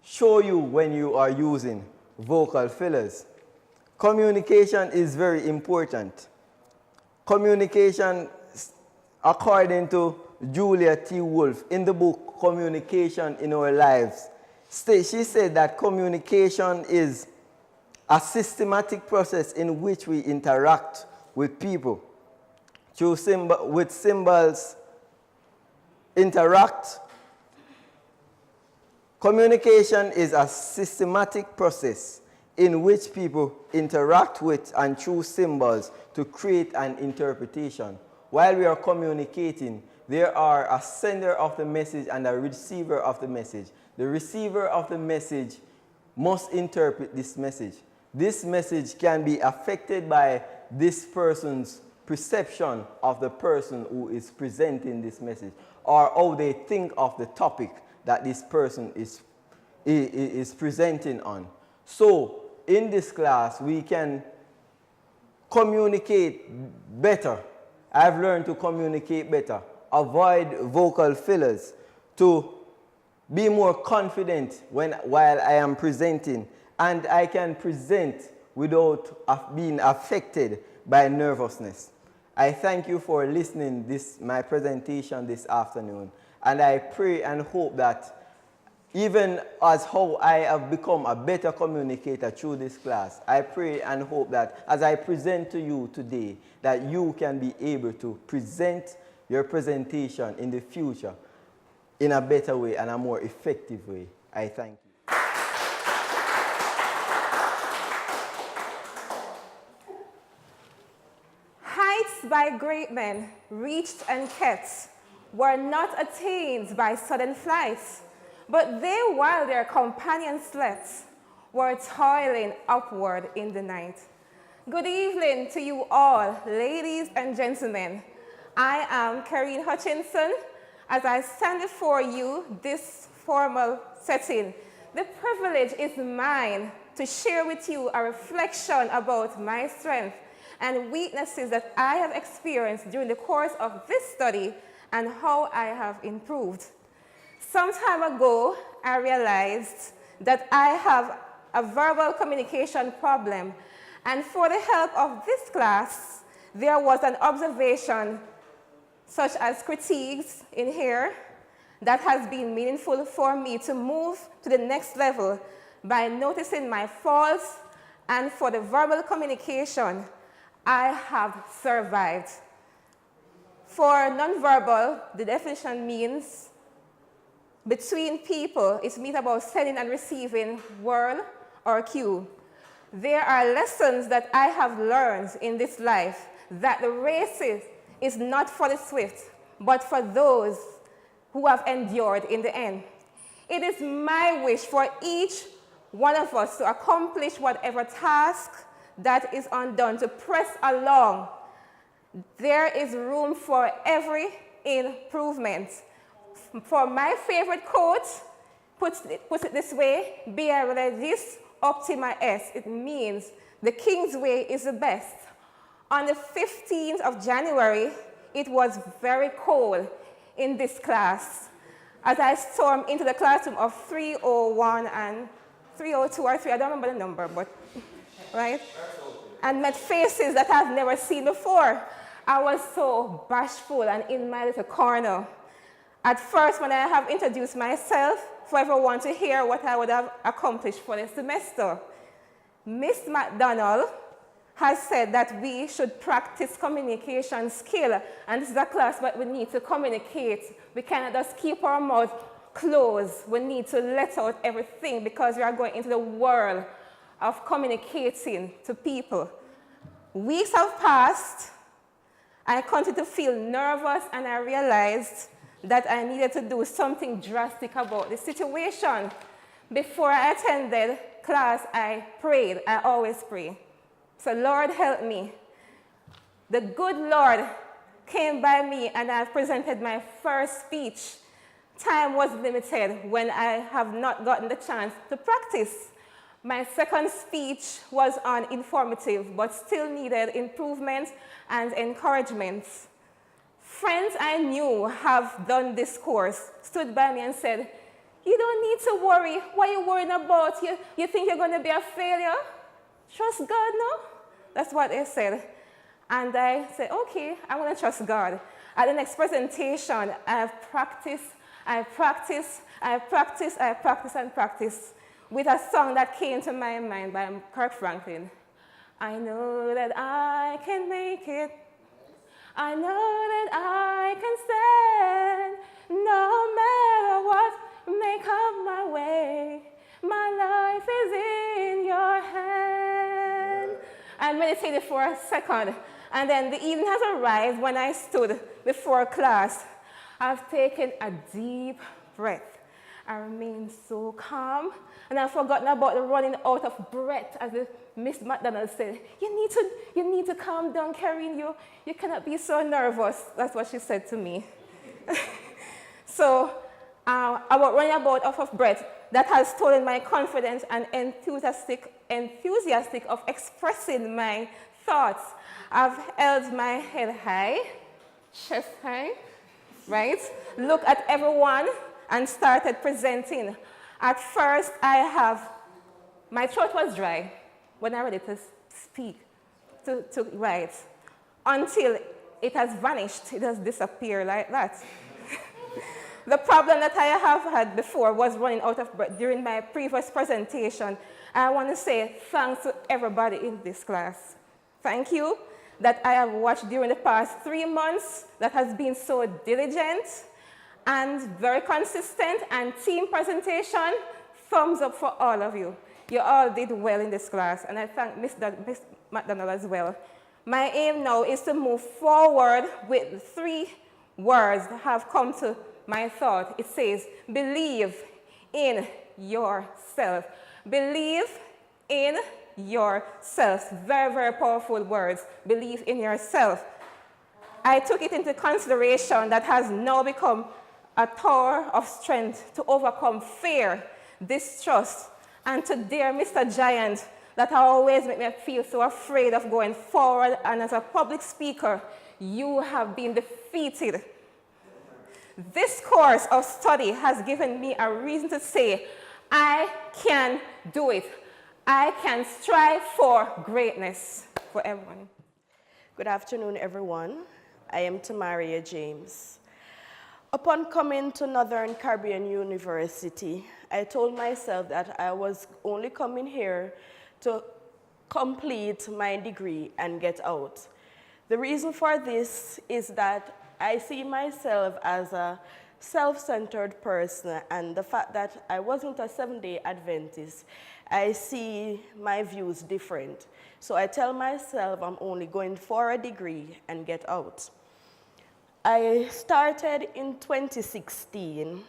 show you when you are using vocal fillers. Communication is very important. Communication, according to Julia T. Wolfe, in the book Communication in Our Lives, she said that communication is a systematic process in which we interact with people. With symbols, interact. Communication is a systematic process in which people interact with and through symbols to create an interpretation. While we are communicating, there are a sender of the message and a receiver of the message. The receiver of the message must interpret this message. This message can be affected by this person's perception of the person who is presenting this message, or how they think of the topic that this person is presenting on. So, in this class, we can communicate better. I've learned to communicate better, avoid vocal fillers, to be more confident while I am presenting, and I can present without being affected by nervousness. I thank you for listening my presentation this afternoon, and I pray and hope that even as how I have become a better communicator through this class, I pray and hope that as I present to you today, that you can be able to present your presentation in the future in a better way and a more effective way. I thank you. Heights by great men, reached and kept, were not attained by sudden flight, but they, while their companions slept, were toiling upward in the night. Good evening to you all, ladies and gentlemen. I am Karine Hutchinson. As I stand before you this formal setting, the privilege is mine to share with you a reflection about my strength and weaknesses that I have experienced during the course of this study and how I have improved. Some time ago, I realized that I have a verbal communication problem, and for the help of this class, there was an observation such as critiques in here that has been meaningful for me to move to the next level by noticing my faults, and for the verbal communication, I have survived. For nonverbal, the definition means between people, it means about sending and receiving word or cue. There are lessons that I have learned in this life that the race is not for the swift, but for those who have endured in the end. It is my wish for each one of us to accomplish whatever task that is undone, to press along. There is room for every improvement. For my favorite quote, puts it this way: Bia regis optima est. It means the king's way is the best. On the 15th of January, it was very cold in this class. as I stormed into the classroom of 301 and 302 or 3, I don't remember the number, but, right? And met faces that I've never seen before. I was so bashful and in my little corner. At first, when I have introduced myself, for everyone to hear what I would have accomplished for the semester, Miss McDonald has said that we should practice communication skill, and this is a class where we need to communicate. We cannot just keep our mouth closed. We need to let out everything because we are going into the world of communicating to people. Weeks have passed. I continued to feel nervous, and I realized that I needed to do something drastic about the situation. Before I attended class, I prayed. I always pray. So, Lord, help me. The good Lord came by me, and I presented my first speech. Time was limited when I have not gotten the chance to practice. My second speech was informative, but still needed improvement and encouragement. Friends I knew have done this course stood by me and said, "You don't need to worry. What are you worrying about? You think you're going to be a failure? Trust God, no?" That's what they said. And I said, okay, I'm going to trust God. At the next presentation, I practiced with a song that came to my mind by Kirk Franklin. I know that I can make it. I know that I can stand. No matter what may come my way, my life is in your hand. I meditated for a second, and then the evening has arrived when I stood before class. I've taken a deep breath. I remained so calm, and I've forgotten about the running out of breath, as Miss McDonald said. You need to calm down, Karen. You cannot be so nervous. That's what she said to me. So, about running out of breath, that has stolen my confidence and enthusiastic of expressing my thoughts. I've held my head high, chest high, right? Look at everyone and started presenting. At first, my throat was dry when I ready to speak, to write, until it has vanished. It has disappeared like that. The problem that I have had before was running out of breath during my previous presentation. I want to say thanks to everybody in this class. Thank you that I have watched during the past 3 months that has been so diligent and very consistent, and team presentation, thumbs up for all of you. You all did well in this class, and I thank Miss McDonald as well. My aim now is to move forward with 3 words that have come to my thought. It says, believe in yourself. Believe in yourself. Very, very powerful words. Believe in yourself. I took it into consideration that has now become a tower of strength to overcome fear, distrust, and to dare Mr. Giant that always make me feel so afraid of going forward. And as a public speaker, you have been defeated. This course of study has given me a reason to say, I can do it. I can strive for greatness for everyone. Good afternoon, everyone. I am Tamaria James. Upon coming to Northern Caribbean University, I told myself that I was only coming here to complete my degree and get out. The reason for this is that I see myself as a self-centered person, and the fact that I wasn't a Seventh-day Adventist, I see my views different. So I tell myself I'm only going for a degree and get out. I started in 2016.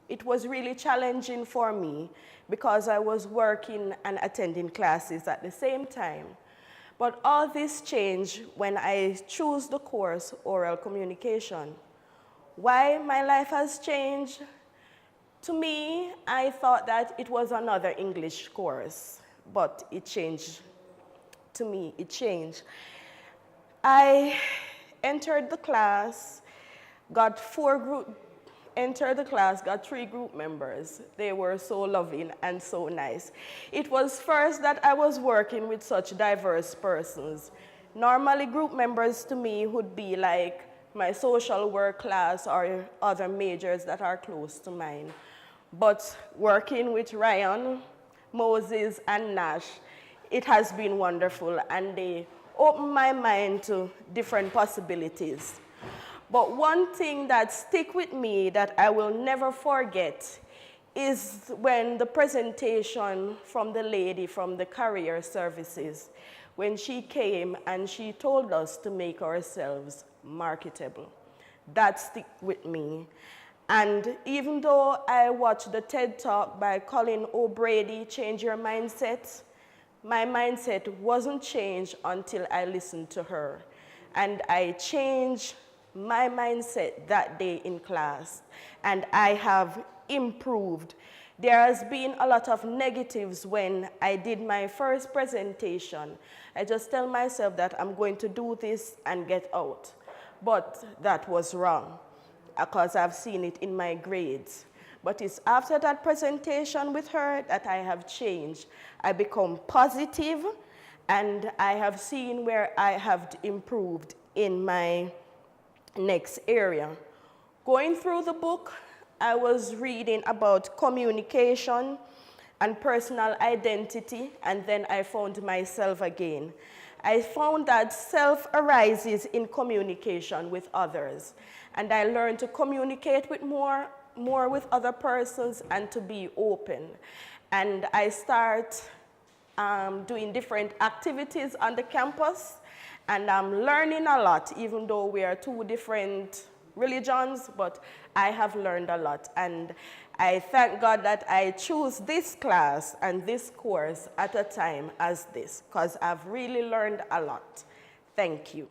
It was really challenging for me because I was working and attending classes at the same time. But all this changed when I chose the course Oral Communication. Why my life has changed? To me, I thought that it was another English course, but it changed. To me, it changed. I entered the class, got 4 entered the class, got 3 group members. They were so loving and so nice. It was first that I was working with such diverse persons. Normally, group members to me would be like my social work class or other majors that are close to mine. But working with Ryan, Moses, and Nash, it has been wonderful, and they opened my mind to different possibilities. But one thing that stick with me that I will never forget is when the presentation from the lady from the career services, when she came and she told us to make ourselves marketable. That stick with me. And even though I watched the TED Talk by Colin O'Brady, Change Your Mindset, my mindset wasn't changed until I listened to her. And I changed my mindset that day in class, and I have improved. There has been a lot of negatives when I did my first presentation. I just tell myself that I'm going to do this and get out. But that was wrong, because I've seen it in my grades. But it's after that presentation with her that I have changed. I become positive, and I have seen where I have improved in my next area. Going through the book, I was reading about communication and personal identity, and then I found myself again. I found that self arises in communication with others, and I learned to communicate with more with other persons and to be open. And I start doing different activities on the campus, and I'm learning a lot, even though we are 2 different religions, but I have learned a lot. And I thank God that I choose this class and this course at a time as this, because I've really learned a lot. Thank you.